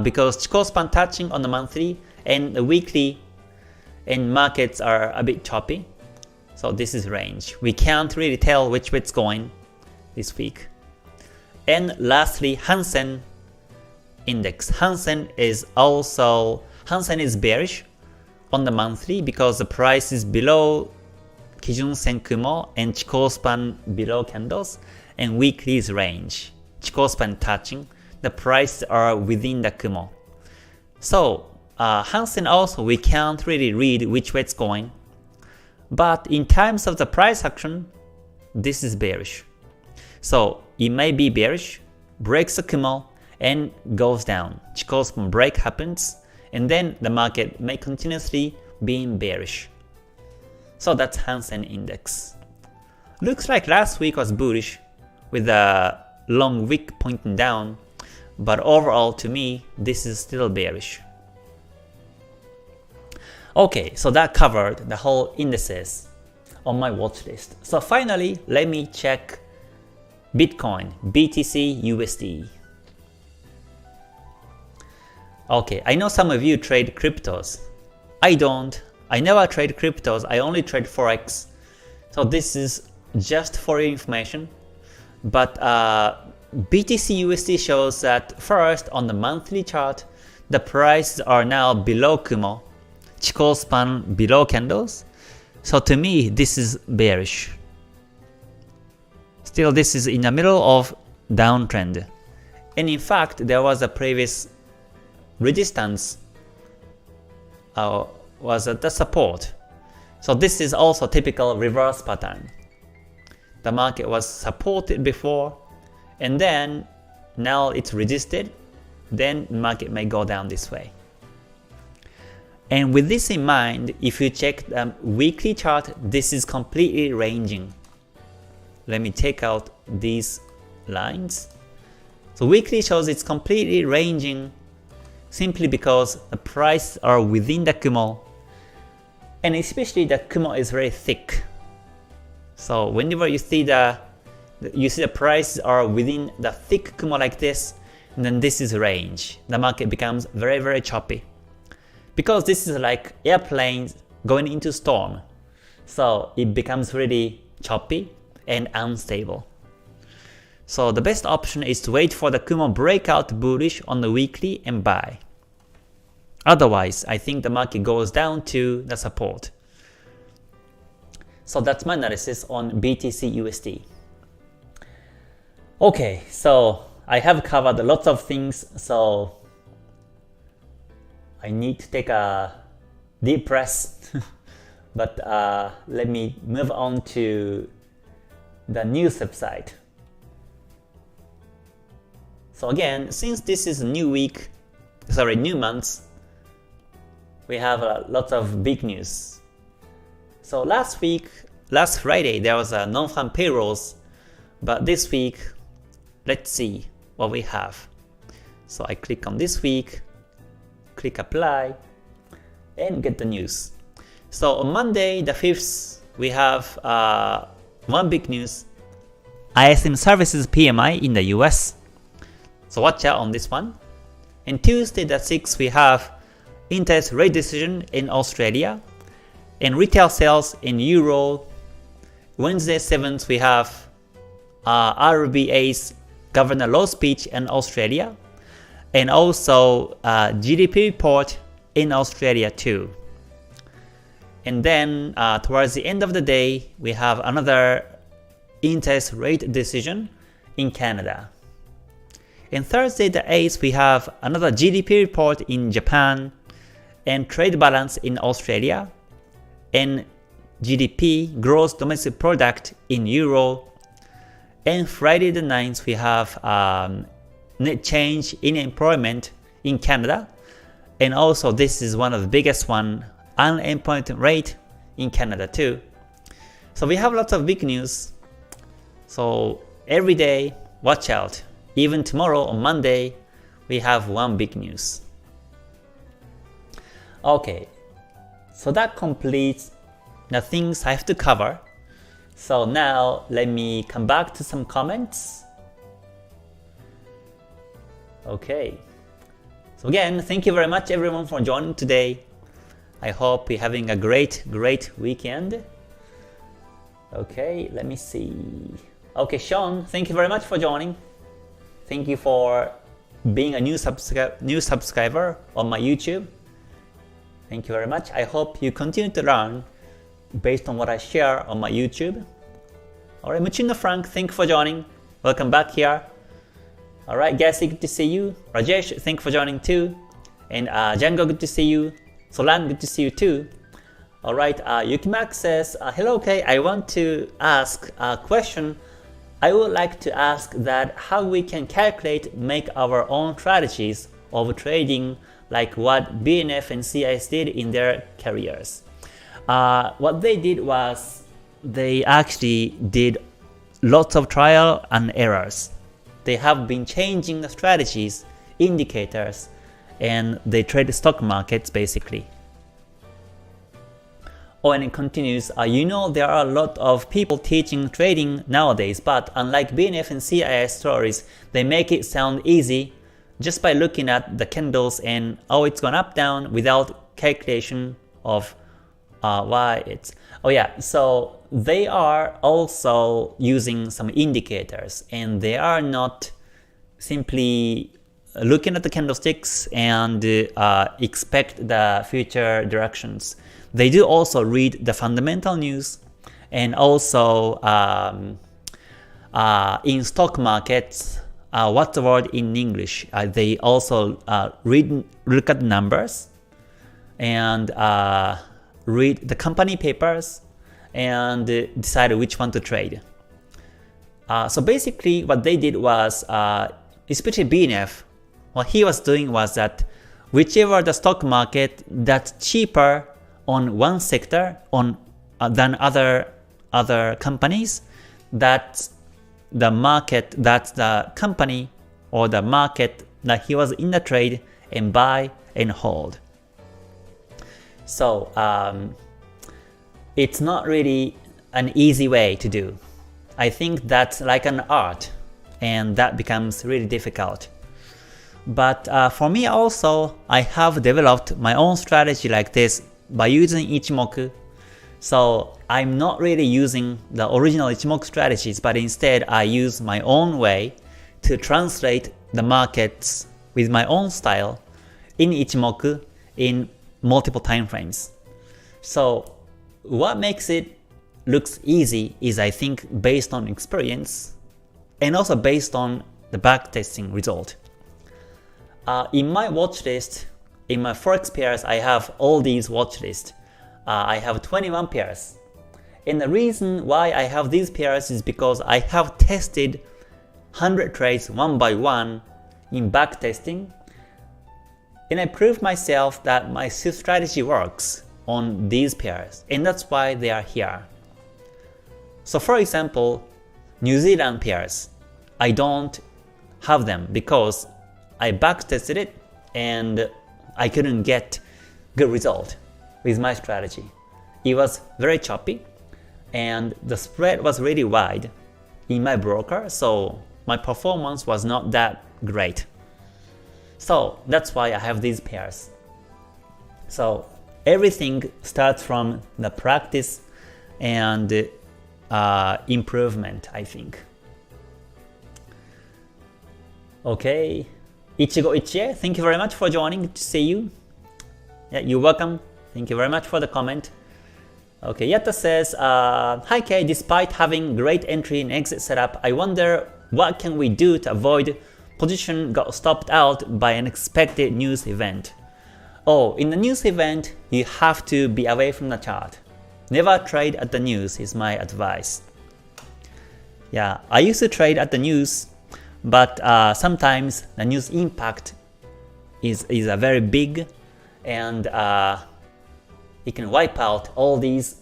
because Chikou span touching on the monthly and the weekly and markets are a bit choppy. So this is range. We can't really tell which way it's going this week. And lastly, Hansen index. Hansen is bearish on the monthly because the price is below Kijun Sen Kumo and Chikou span below candles, and weekly is range. Chikou span touching, the prices are within the Kumo. So Hansen also we can't really read which way it's going. But in terms of the price action, this is bearish. So it may be bearish, breaks the Kumo, and goes down. Chikou span break happens, and then the market may continuously be bearish. So that's Hansen index. Looks like last week was bullish with a long wick pointing down, but overall to me, this is still bearish. Okay, so that covered the whole indices on my watch list. So finally, let me check Bitcoin, BTC USD. Okay, I know some of you trade cryptos. I don't. I never trade cryptos. I only trade Forex. So this is just for your information. But BTC USD shows that first on the monthly chart, the prices are now below Kumo. Chikou span below candles. So to me, this is bearish. Still, this is in the middle of downtrend. And in fact, there was a previous resistance was at the support. So this is also typical reverse pattern. The market was supported before, and then now it's resisted, then the market may go down this way. And with this in mind, if you check the weekly chart, this is completely ranging. Let me take out these lines. So weekly shows it's completely ranging simply because the prices are within the Kumo, and especially the Kumo is very thick. So whenever you see the prices are within the thick Kumo like this, then this is range. The market becomes very, very choppy. Because this is like airplanes going into storm. So it becomes really choppy and unstable. So the best option is to wait for the Kumo breakout bullish on the weekly and buy. Otherwise, I think the market goes down to the support. So that's my analysis on BTC USD. Okay, so I have covered lots of things, so I need to take a deep breath. But let me move on to the news website. So again, since this is a new month, we have lots of big news. So last Friday, there was a non-farm payrolls, but this week, let's see what we have. So I click on this week, click apply, and get the news. So on Monday, the 5th we have one big news. ISM Services PMI in the US. So watch out on this one. And Tuesday the 6th, we have interest rate decision in Australia and retail sales in Euro. Wednesday 7th, we have RBA's Governor Law speech in Australia, and also GDP report in Australia too. And then towards the end of the day, we have another interest rate decision in Canada. And Thursday the 8th, we have another GDP report in Japan, and trade balance in Australia, and GDP, gross domestic product in Euro. And Friday the 9th, we have net change in employment in Canada, and also this is one of the biggest one, unemployment rate in Canada too. So we have lots of big news. So every day, watch out. Even tomorrow on Monday, we have one big news. Okay, so that completes the things I have to cover. So now let me come back to some comments. Okay, so again, thank you very much everyone for joining today. I hope you're having a great weekend. Okay, let me see. Okay, Sean, thank you very much for joining. Thank you for being a new subscriber on my YouTube. Thank you very much. I hope you continue to learn based on what I share on my YouTube. Alright, Muchino Frank, thank you for joining. Welcome back here. Alright, Gassy, good to see you. Rajesh, thank you for joining too. And Django, good to see you. Solan, good to see you too. Alright, Yukimak says, hello Kay, I want to ask a question. I would like to ask that how we can make our own strategies of trading like what BNF and CIS did in their careers. What they did was they actually did lots of trial and errors. They have been changing the strategies, indicators, and they trade stock markets basically. Oh, and it continues, you know there are a lot of people teaching trading nowadays, but unlike BNF and CIS stories, they make it sound easy just by looking at the candles and oh it's gone up down without calculation of why it's so they are also using some indicators, and they are not simply looking at the candlesticks and expect the future directions. They do also read the fundamental news, and also in stock markets, what's the word in English? They also look at the numbers and read the company papers and decide which one to trade. So basically what they did was, especially BNF, what he was doing was that whichever the stock market that's cheaper on one sector than other companies, that's the market, that's the company or the market that he was in the trade and buy and hold. So it's not really an easy way to do. I think that's like an art, and that becomes really difficult. But for me also, I have developed my own strategy like this by using Ichimoku. So I'm not really using the original Ichimoku strategies, but instead I use my own way to translate the markets with my own style in Ichimoku in multiple time frames. So what makes it looks easy is, I think, based on experience and also based on the backtesting result. In my watch list, in my Forex pairs, I have all these watch lists. I have 21 pairs. And the reason why I have these pairs is because I have tested 100 trades one by one in backtesting, and I proved myself that my strategy works on these pairs, and that's why they are here. So for example, New Zealand pairs, I don't have them because I backtested it and I couldn't get good result with my strategy. It was very choppy, and the spread was really wide in my broker, so my performance was not that great. So that's why I have these pairs. So everything starts from the practice and improvement, I think. Okay, Ichigo Ichie, thank you very much for joining. Good to see you. Yeah, you're welcome. Thank you very much for the comment. Okay, Yatta says, hi Kay, despite having great entry and exit setup, I wonder what can we do to avoid position got stopped out by an expected news event. Oh, in the news event, you have to be away from the chart. Never trade at the news is my advice. Yeah, I used to trade at the news, but sometimes the news impact is a very big, and it can wipe out all these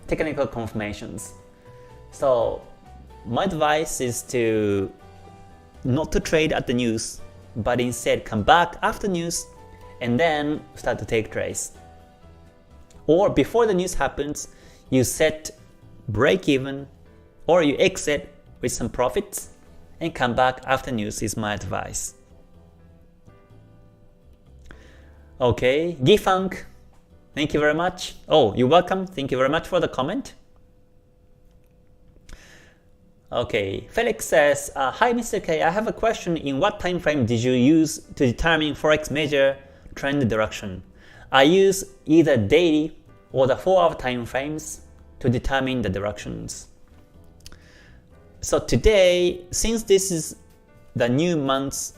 technical confirmations. So my advice is to not to trade at the news, but instead come back after news and then start to take trades. Or before the news happens, you set break even or you exit with some profits and come back after news is my advice. Okay, Gifunk, thank you very much. Oh, you're welcome. Thank you very much for the comment. Okay, Felix says, hi Mr. K, I have a question. In what time frame did you use to determine Forex major trend direction? I use either daily or the 4-hour time frames to determine the directions. So today, since this is the new month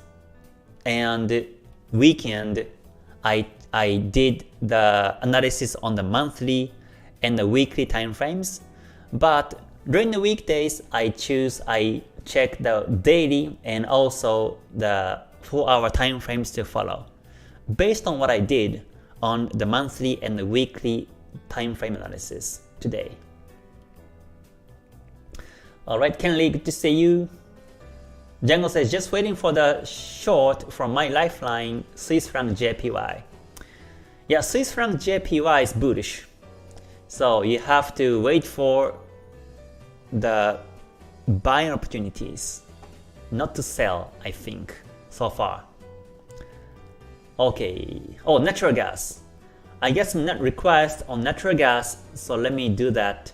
and weekend, I did the analysis on the monthly and the weekly time frames, but during the weekdays, I check the daily and also the 4-hour time frames to follow, based on what I did on the monthly and the weekly time frame analysis today. Alright, Kenley, good to see you. Django says, just waiting for the short from my lifeline, Swiss franc JPY. Yeah, Swiss franc JPY is bullish, so you have to wait for the buying opportunities, not to sell, I think, so far. Okay, oh, natural gas. I get some net request on natural gas, so let me do that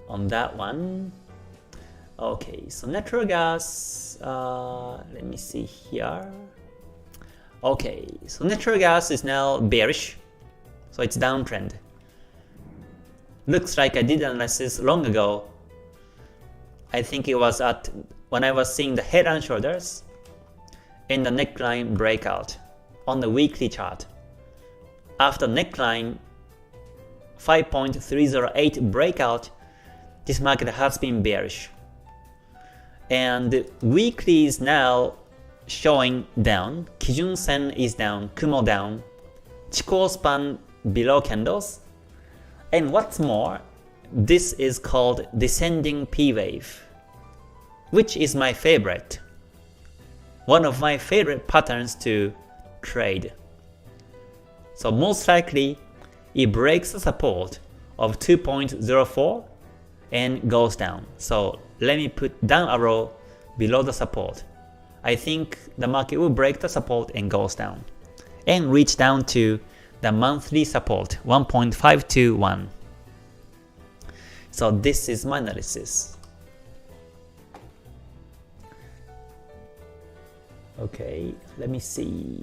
on that one. Okay, so natural gas, let me see here. Okay, so natural gas is now bearish, so it's downtrend. Looks like I did analysis long ago. I think it was at when I was seeing the head and shoulders and the neckline breakout on the weekly chart. After neckline 5.308 breakout, this market has been bearish. And weekly is now showing down. Kijun Sen is down, Kumo down, Chikou span below candles. And what's more, this is called descending P wave, which is my favorite. One of my favorite patterns to trade. So most likely, it breaks the support of 2.04 and goes down. So let me put down arrow below the support. I think the market will break the support and goes down and reach down to the monthly support 1.521. So this is my analysis. Okay, let me see.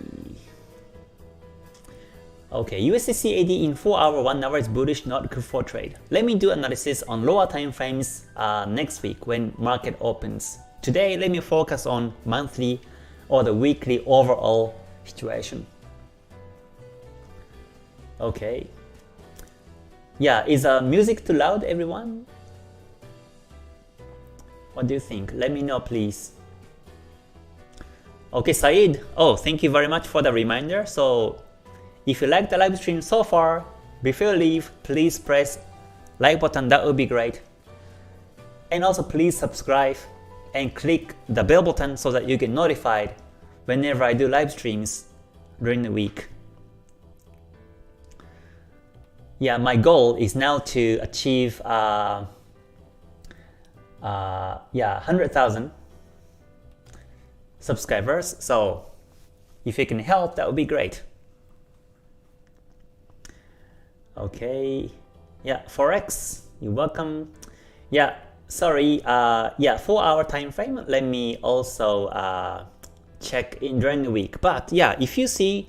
Okay, USD CAD in 4-hour, 1-hour is bullish, not good for trade. Let me do analysis on lower time frames next week when market opens. Today, let me focus on monthly or the weekly overall situation. Okay. Yeah, is music too loud, everyone? What do you think? Let me know, please. Okay, Saeed. Oh, thank you very much for the reminder. So, if you like the live stream so far, before you leave, please press like button. That would be great. And also, please subscribe and click the bell button so that you get notified whenever I do live streams during the week. yeah, my goal is now to achieve 100,000 subscribers. So if you can help, that would be great. Okay, yeah, Forex, you're welcome. Yeah, sorry, 4-hour time frame. Let me also check in during the week. But yeah, if you see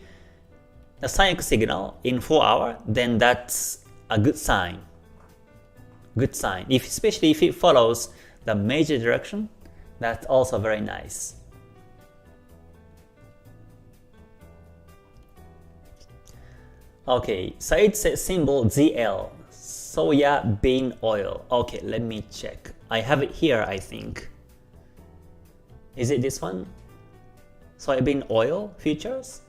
the Sanyaku signal in 4 hours, then that's a good sign. Good sign. Especially if it follows the major direction, that's also very nice. Okay, so it's a symbol ZL, soya bean oil. Okay, let me check. I have it here, I think. Is it this one? Soybean oil futures?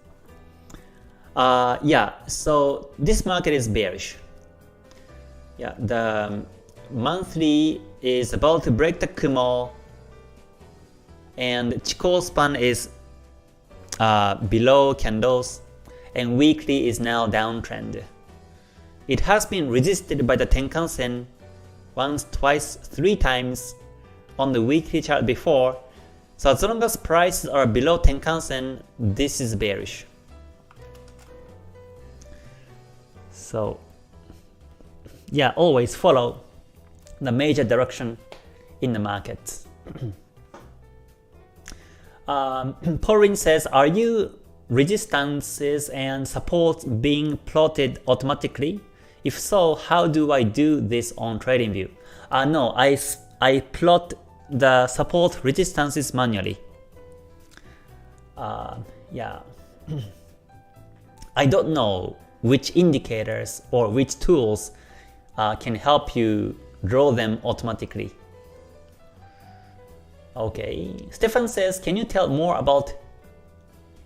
Yeah, so this market is bearish. Yeah, the monthly is about to break the Kumo, and Chikou span is below candles, and weekly is now downtrend. It has been resisted by the Tenkan-sen once, twice, 3 times on the weekly chart before. So as long as prices are below Tenkan-sen, this is bearish. So yeah, always follow the major direction in the market. Pauline says, are you resistances and supports being plotted automatically? If so, how do I do this on TradingView? No, I plot the support resistances manually. Yeah, I don't know which indicators or which tools can help you draw them automatically. Okay, Stefan says, can you tell more about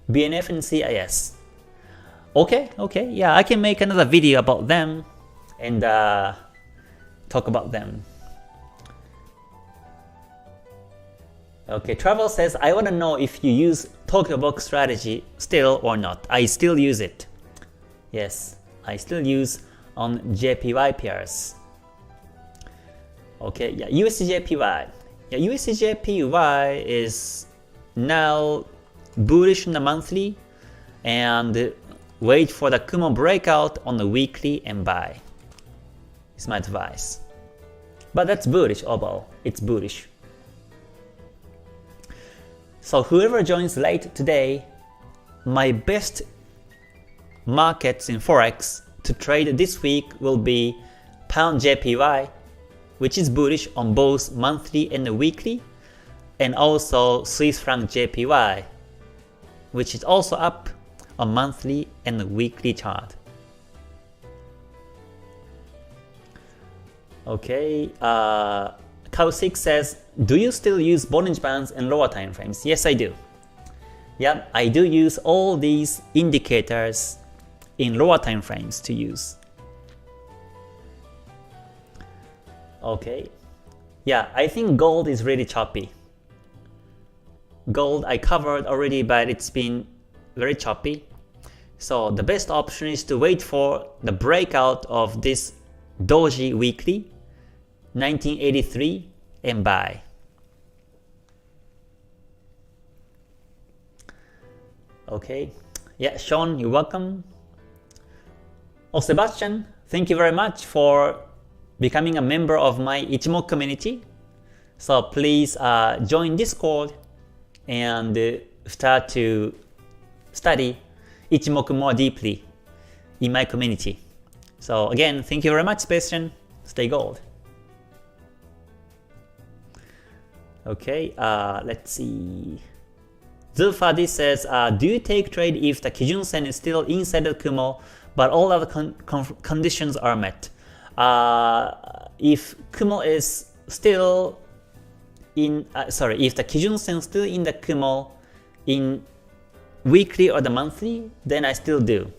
BNF and CIS? Okay, yeah, I can make another video about them and talk about them. Okay, Travel says, I want to know if you use Tokyo Box strategy still or not. I still use it. Yes, I still use on JPY pairs. Okay, yeah, USDJPY. Yeah, USDJPY is now bullish on the monthly and wait for the Kumo breakout on the weekly and buy. It's my advice. But that's bullish overall. It's bullish. So whoever joins late today, my best markets in Forex to trade this week will be Pound JPY, which is bullish on both monthly and the weekly, and also Swiss franc JPY, which is also up on monthly and the weekly chart. Okay, Cow6 says, do you still use Bollinger Bands and lower time frames? Yes, I do. Yeah, I do use all these indicators in lower time frames to use. Okay, yeah, I think gold is really choppy. Gold I covered already, but it's been very choppy. So the best option is to wait for the breakout of this Doji weekly 1983 and buy. Okay, yeah, Sean, you're welcome. Oh, Sebastian, thank you very much for becoming a member of my Ichimoku community. So please join Discord and start to study Ichimoku more deeply in my community. So again, thank you very much, Sebastian. Stay gold. Okay, let's see. Zulfadi says, do you take trade if the Kijun Sen is still inside the Kumo, but all other conditions are met? If Kumo is still in, if the Kijun Sen is still in the Kumo in weekly or the monthly, then I still do.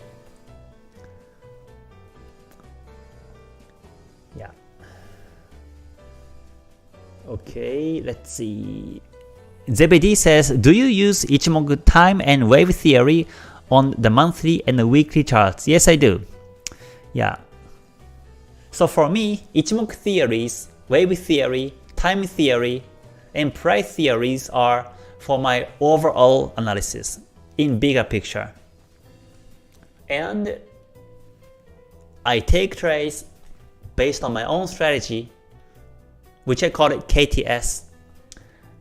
Yeah. Okay, let's see. ZBD says, do you use Ichimoku time and wave theory on the monthly and the weekly charts? Yes, I do. Yeah. So for me, Ichimoku theories, wave theory, time theory, and price theories are for my overall analysis in bigger picture. And I take trades based on my own strategy, which I call it KTS,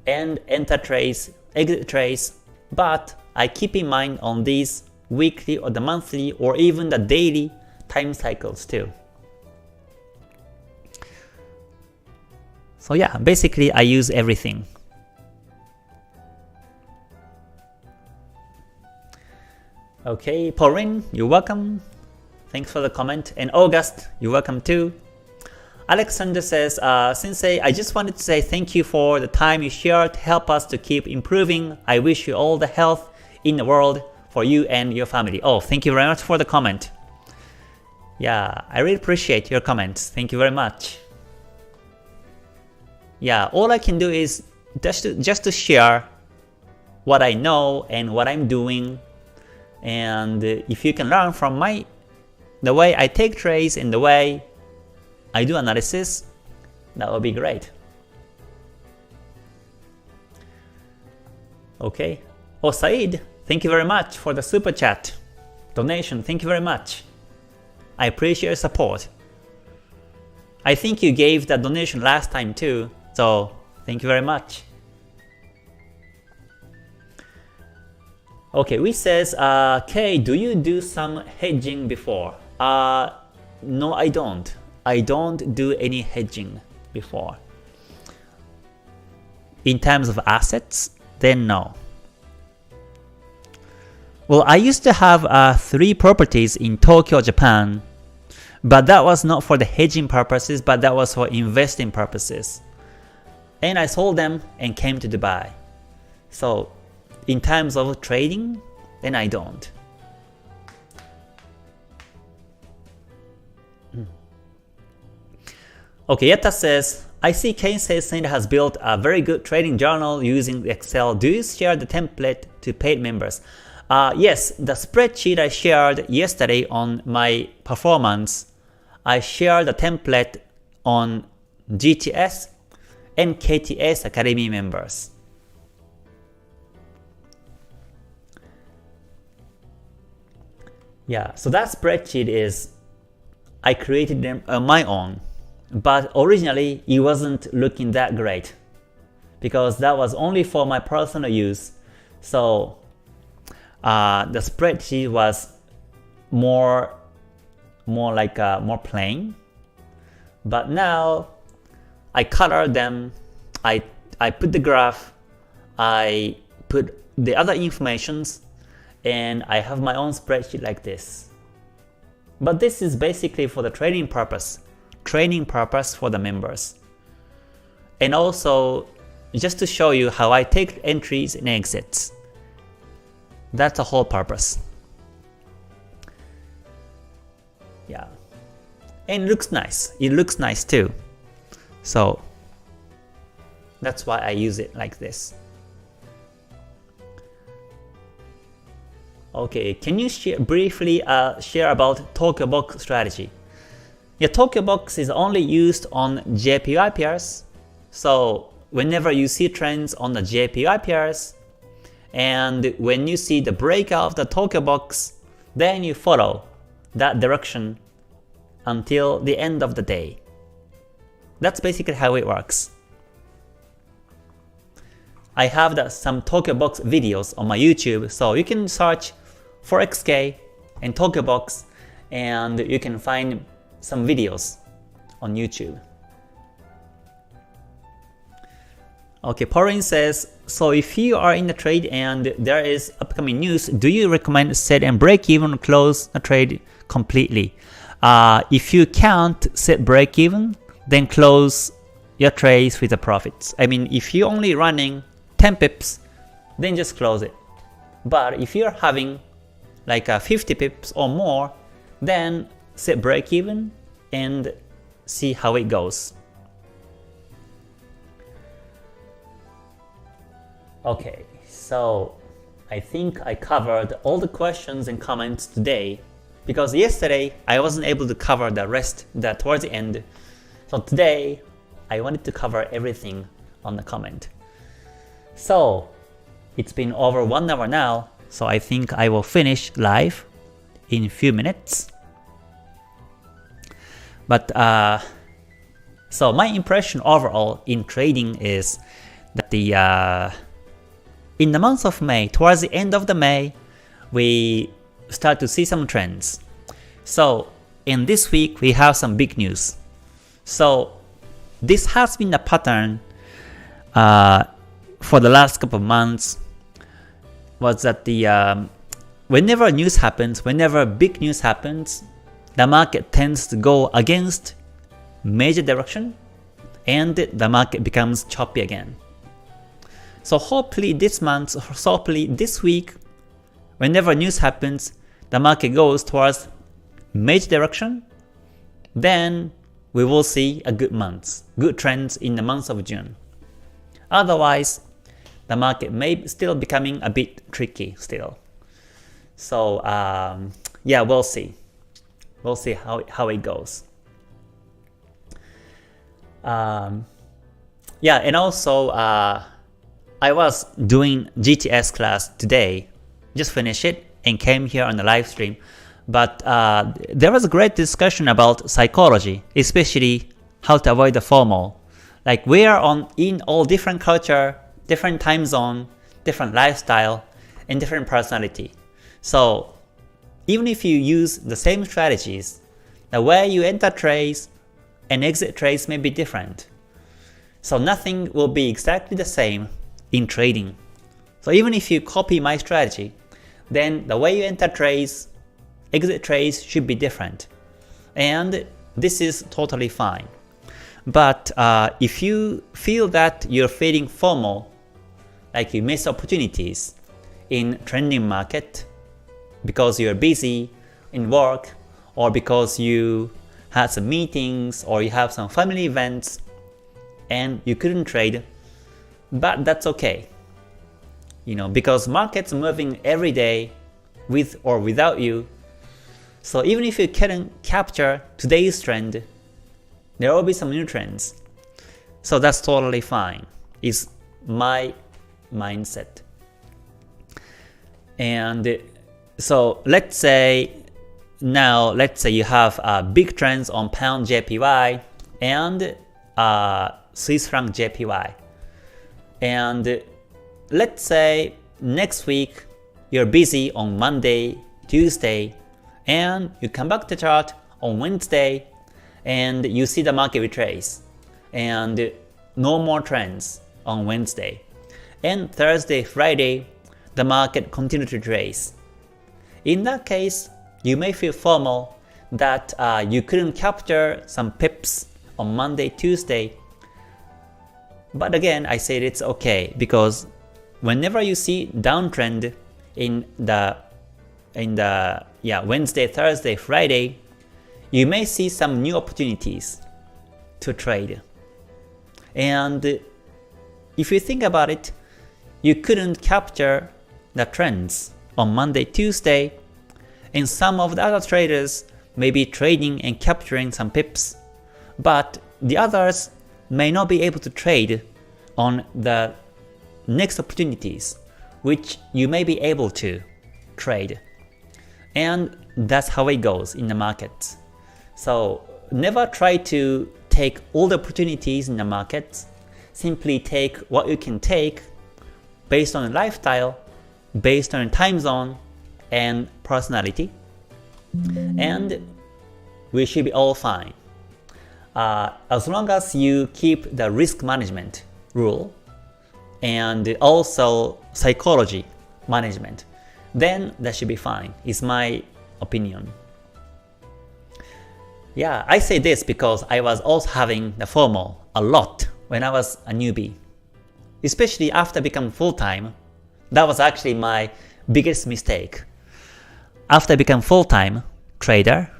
and enter trades, exit trades, but I keep in mind on these weekly or the monthly or even the daily time cycles too. So yeah, basically I use everything. Okay, Pauline, you're welcome. Thanks for the comment. And August, you're welcome too. Alexander says, Sensei, I just wanted to say thank you for the time you shared to help us to keep improving. I wish you all the health in the world for you and your family. Oh, thank you very much for the comment. Yeah, I really appreciate your comments. Thank you very much. Yeah, all I can do is just to share what I know and what I'm doing. And if you can learn from the way I take trades and the way I do analysis, that would be great. Okay. Oh, Said, thank you very much for the super chat donation. Thank you very much. I appreciate your support. I think you gave that donation last time too, so thank you very much. Okay, we says, Kay, do you do some hedging before? No, I don't. I don't do any hedging before. In terms of assets, then no. Well, I used to have 3 properties in Tokyo, Japan, but that was not for the hedging purposes, but that was for investing purposes. And I sold them and came to Dubai. So in terms of trading, then I don't. Okay, Yetta says, I see Kensei Sensei has built a very good trading journal using Excel. Do you share the template to paid members? Yes, the spreadsheet I shared yesterday on my performance, I shared the template on GTS and KTS Academy members. Yeah, so that spreadsheet is, I created them on my own. But originally, it wasn't looking that great because that was only for my personal use. So the spreadsheet was more plain. But now I colored them. I put the graph. I put the other informations, and I have my own spreadsheet like this. But this is basically for the trading purpose for the members. And also, just to show you how I take entries and exits. That's the whole purpose. Yeah. And it looks nice. It looks nice too. So, that's why I use it like this. Okay, can you briefly share about Tokyo Box strategy? Yeah, Tokyo Box is only used on JPY pairs. So whenever you see trends on the JPY pairs, and when you see the breakout of the Tokyo Box, then you follow that direction until the end of the day. That's basically how it works. I have some Tokyo Box videos on my YouTube, so you can search Forex and Tokyo Box, and you can find some videos on YouTube. Okay, Pauline says, so if you are in the trade and there is upcoming news, do you recommend set and break even or close a trade completely? If you can't set break even, then close your trades with the profits. I mean, if you're only running 10 pips, then just close it. But if you're having like 50 pips or more, then set break even and see how it goes. Okay, so I think I covered all the questions and comments today. because yesterday I wasn't able to cover the rest towards the end. So today I wanted to cover everything on the comment. So it's been over 1 hour now, so I think I will finish live in a few minutes. But so my impression overall in trading is that in the month of May, towards the end of the May, we start to see some trends. So in this week we have some big news. So this has been the pattern for the last couple of months, was that whenever news happens, whenever big news happens, the market tends to go against major direction and the market becomes choppy again. So hopefully this month, hopefully this week, whenever news happens, the market goes towards major direction, then we will see a good month, good trends in the month of June. Otherwise, the market may still becoming a bit tricky still. So yeah, we'll see. We'll see how it goes. Yeah, and also I was doing GTS class today, just finished it and came here on the live stream. But there was a great discussion about psychology, especially how to avoid the FOMO. Like we are in all different culture, different time zone, different lifestyle, and different personality. So even if you use the same strategies, the way you enter trades and exit trades may be different. So nothing will be exactly the same in trading. So even if you copy my strategy, then the way you enter trades, exit trades should be different. And this is totally fine. But if you feel that you're feeling FOMO, like you miss opportunities in trending market because you're busy in work, or because you had some meetings, or you have some family events and you couldn't trade, but that's okay. You know, because market's moving every day with or without you. So even if you can't capture today's trend, there will be some new trends. So that's totally fine, is my mindset. And so let's say you have big trends on pound JPY and Swiss franc JPY. And let's say next week you're busy on Monday, Tuesday, and you come back to chart on Wednesday and you see the market retrace and no more trends on Wednesday. And Thursday, Friday, the market continue to trace. In that case, you may feel FOMO that you couldn't capture some pips on Monday, Tuesday. But again, I said it's okay, because whenever you see downtrend in the Wednesday, Thursday, Friday, you may see some new opportunities to trade. And if you think about it, you couldn't capture the trends on Monday, Tuesday, and some of the other traders may be trading and capturing some pips, but the others may not be able to trade on the next opportunities which you may be able to trade. And that's how it goes in the market. So never try to take all the opportunities in the market. Simply take what you can take based on lifestyle, based on time zone and personality, and we should be all fine. As long as you keep the risk management rule and also psychology management, then that should be fine, is my opinion. Yeah, I say this because I was also having the FOMO a lot when I was a newbie. Especially after becoming full-time, that was actually my biggest mistake. After I become full-time trader,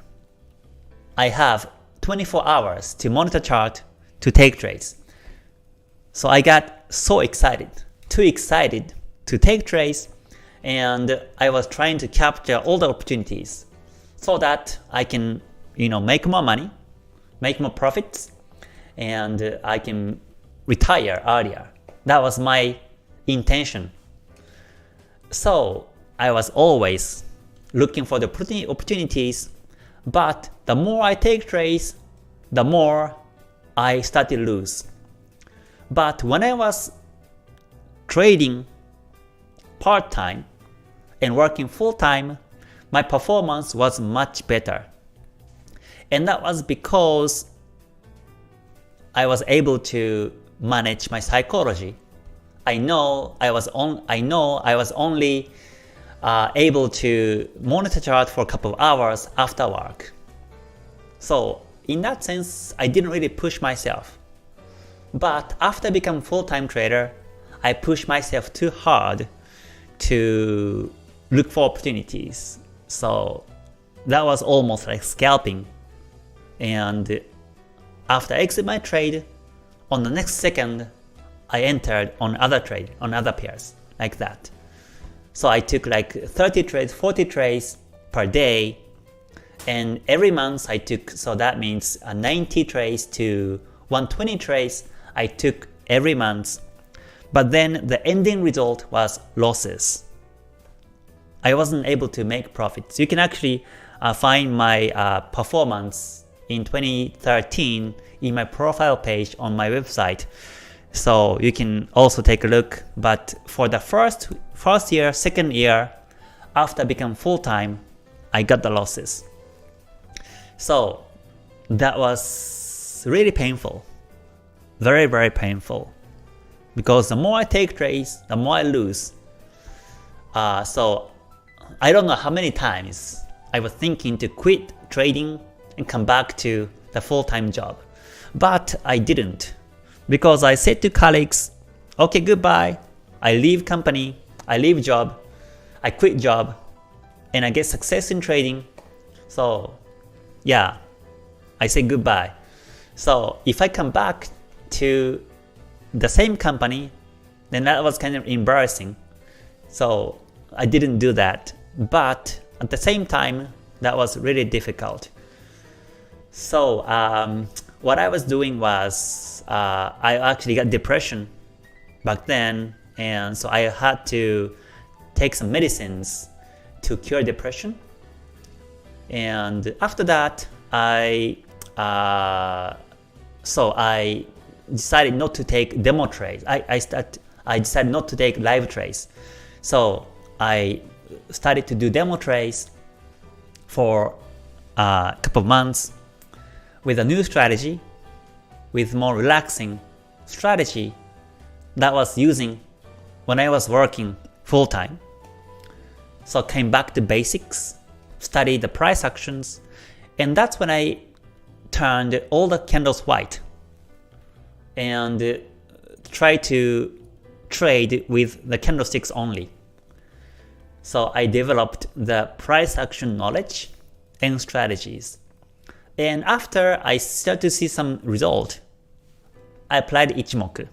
I have 24 hours to monitor chart to take trades. So I got so excited, too excited to take trades, and I was trying to capture all the opportunities. so that I can, make more money, make more profits, and I can retire earlier. That was my intention. So I was always looking for the opportunities, but the more I take trades, the more I started to lose. But when I was trading part-time and working full-time, my performance was much better. And that was because I was able to manage my psychology. I know I was only able to monitor chart for a couple of hours after work. So in that sense, I didn't really push myself. But after becoming full-time trader, I pushed myself too hard to look for opportunities. So that was almost like scalping. And after I exit my trade, on the next second, I entered on other trade, on other pairs, like that. So I took like 30 trades, 40 trades per day, and every month I took, so that means 90 trades to 120 trades I took every month. But then the ending result was losses. I wasn't able to make profits. You can actually find my performance in 2013 in my profile page on my website. So you can also take a look. But for the first year, second year, after becoming full-time, I got the losses. So that was really painful. Very, very painful. Because the more I take trades, the more I lose. So I don't know how many times I was thinking to quit trading and come back to the full-time job. But I didn't. Because I said to colleagues, okay, goodbye. I leave company, I leave job, I quit job, and I get success in trading. So yeah, I say goodbye. So if I come back to the same company, then that was kind of embarrassing. So I didn't do that. But at the same time, that was really difficult. So what I was doing was I actually got depression back then, and so I had to take some medicines to cure depression. And after that, I decided not to take demo trades. I decided not to take live trades. So I started to do demo trades for a couple of months with a new strategy, with more relaxing strategy that was using when I was working full-time. So I came back to basics, studied the price actions, and that's when I turned all the candles white and tried to trade with the candlesticks only. So I developed the price action knowledge and strategies. And after I started to see some result, I applied Ichimoku.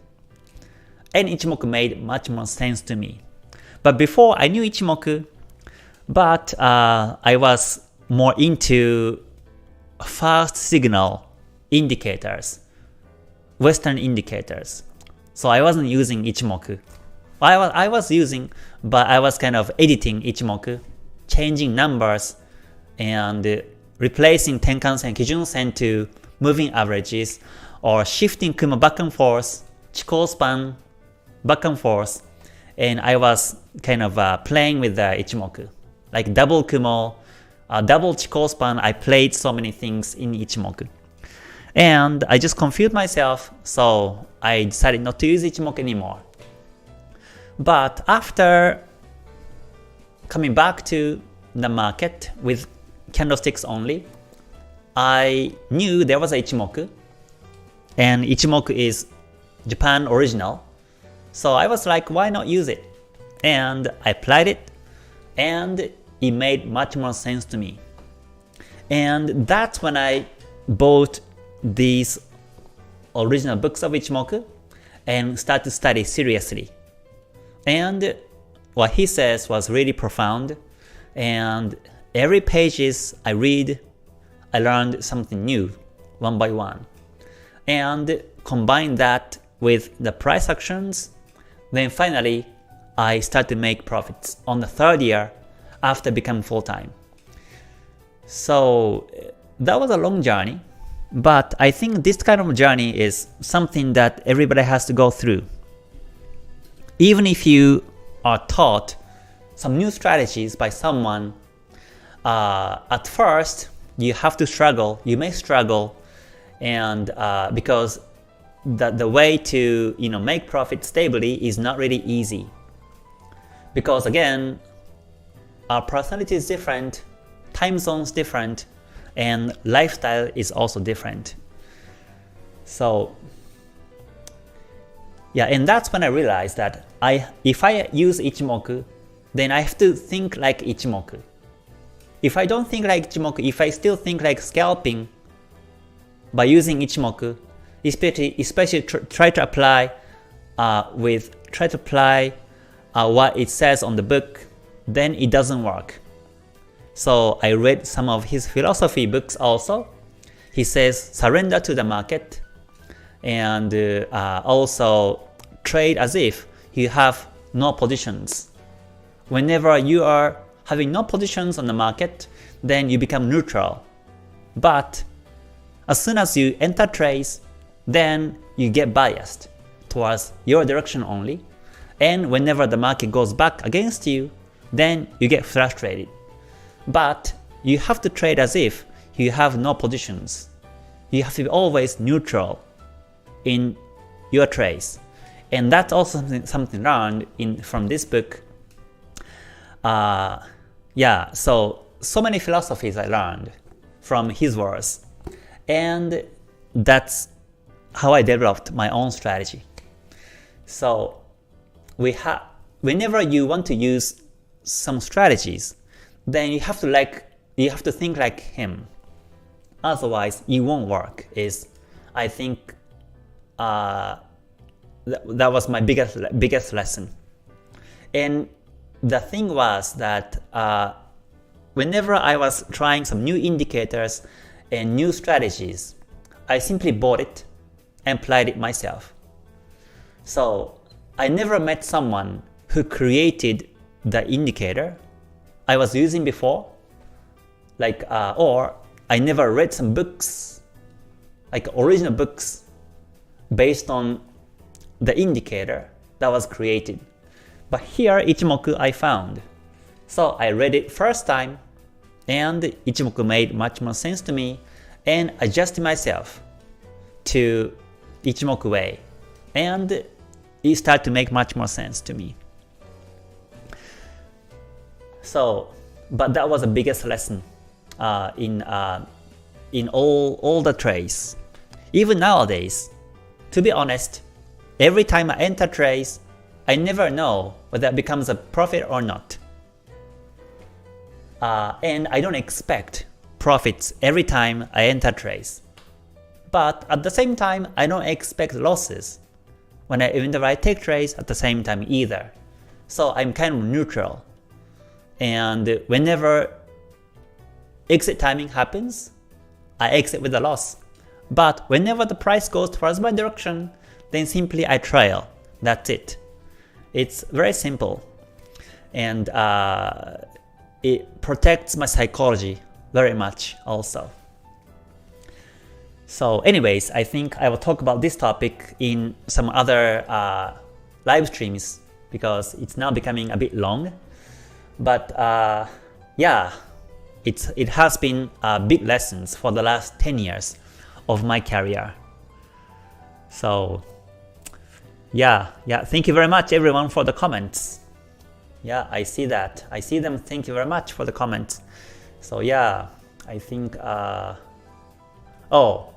And Ichimoku made much more sense to me. But before I knew Ichimoku, but I was more into fast signal indicators, Western indicators. So I wasn't using Ichimoku. I was using, but I was kind of editing Ichimoku, changing numbers and replacing Tenkan-sen, Kijun-sen to moving averages, or shifting Kumo back and forth, Chikou span back and forth, and I was kind of playing with the Ichimoku. Like double Kumo, double Chikou span, I played so many things in Ichimoku. And I just confused myself, so I decided not to use Ichimoku anymore. But after coming back to the market with candlesticks only, I knew there was a Ichimoku, and Ichimoku is Japan original. So I was like, why not use it? And I applied it, and it made much more sense to me. And that's when I bought these original books of Ichimoku and started to study seriously. And what he says was really profound, and every pages I read, I learned something new, one by one. And combine that with the price actions, then finally, I start to make profits on the third year after becoming full-time. So that was a long journey, but I think this kind of journey is something that everybody has to go through. Even if you are taught some new strategies by someone, at first you have to struggle, you may struggle, and because the way to make profit stably is not really easy. Because again, our personality is different, time zones different, and lifestyle is also different. So yeah, and that's when I realized that if I use Ichimoku, then I have to think like Ichimoku. If I don't think like Ichimoku, if I still think like scalping by using Ichimoku, especially try to apply what it says on the book, then it doesn't work. So I read some of his philosophy books also. He says surrender to the market, and also trade as if you have no positions. Whenever you are having no positions on the market, then you become neutral. But as soon as you enter trades, then you get biased towards your direction only. And whenever the market goes back against you, then you get frustrated. But you have to trade as if you have no positions. You have to be always neutral in your trades. And that's also something learned from this book. Yeah, so many philosophies I learned from his words. And that's how I developed my own strategy. So whenever you want to use some strategies, then you have to think like him. Otherwise, it won't work. I think that was my biggest lesson. And the thing was that whenever I was trying some new indicators and new strategies, I simply bought it and applied it myself. So I never met someone who created the indicator I was using before, or I never read some books, like original books, based on the indicator that was created. But here, Ichimoku I found. So I read it first time, and Ichimoku made much more sense to me, and adjusted myself to Ichimoku way, and it started to make much more sense to me. So, but that was the biggest lesson in all the trades. Even nowadays, to be honest, every time I enter trades, I never know whether it becomes a profit or not. And I don't expect profits every time I enter trades. But at the same time, I don't expect losses whenever I take trades at the same time either. So I'm kind of neutral. And whenever exit timing happens, I exit with a loss. But whenever the price goes towards my direction, then simply I trail. That's it. It's very simple. And it protects my psychology very much also. So anyways, I think I will talk about this topic in some other live streams because it's now becoming a bit long. But yeah, it has been big lessons for the last 10 years of my career. So yeah, thank you very much everyone for the comments. Yeah, I see that. I see them. Thank you very much for the comments. So yeah, I think oh,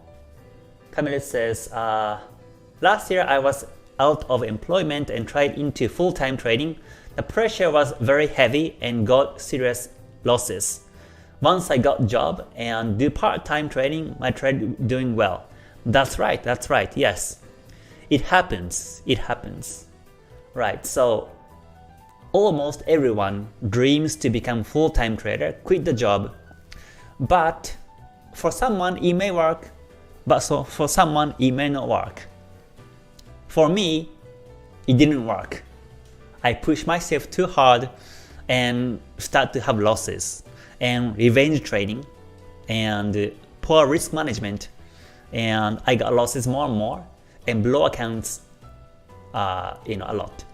Camille says, last year I was out of employment and tried into full-time trading. The pressure was very heavy and got serious losses. Once I got a job and do part-time trading, my trade doing well. That's right, yes. It happens. Right, so almost everyone dreams to become full-time trader, quit the job. But for someone it may work, but for someone it may not work. For me, it didn't work. I pushed myself too hard and start to have losses and revenge trading and poor risk management, and I got losses more and more and blow accounts a lot.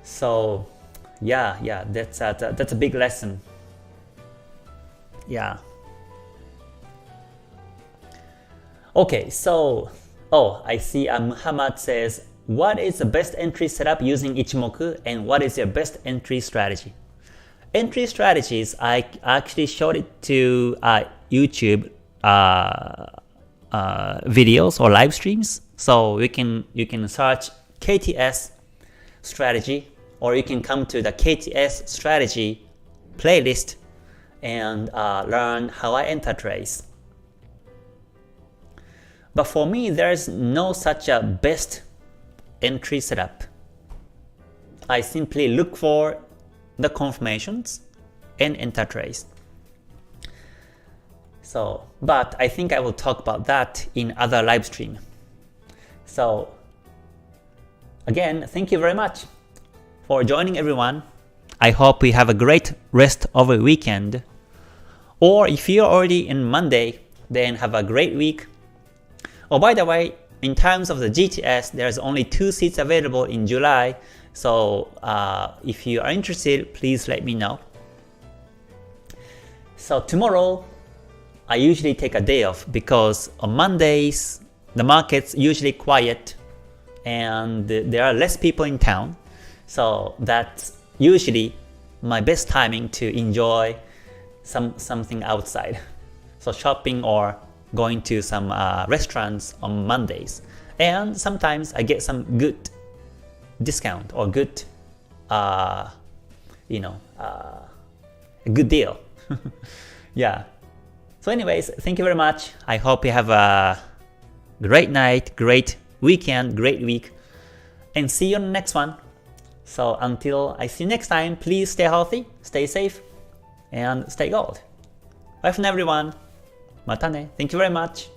So yeah, that's a big lesson. Yeah. Okay, so I see Muhammad says, what is the best entry setup using Ichimoku and what is your best entry strategy? Entry strategies, I actually showed it to YouTube videos or live streams. So you can search KTS strategy, or you can come to the KTS strategy playlist and learn how I enter trades. But for me, there's no such a best entry setup. I simply look for the confirmations and enter trades. So, but I think I will talk about that in other live stream. So again, thank you very much for joining, everyone. I hope you have a great rest of the weekend. Or if you're already in Monday, then have a great week. Oh, by the way, in terms of the GTS, there's only 2 seats available in July. So if you are interested, please let me know. So tomorrow, I usually take a day off because on Mondays, the market's usually quiet and there are less people in town. So that's usually my best timing to enjoy something outside. So shopping or going to some restaurants on Mondays. And sometimes I get some good discount or good, a good deal. Yeah. So anyways, thank you very much. I hope you have a great night, great weekend, great week, and see you on the next one. So until I see you next time, please stay healthy, stay safe, and stay gold. Bye for now, everyone. Mata ne. Thank you very much.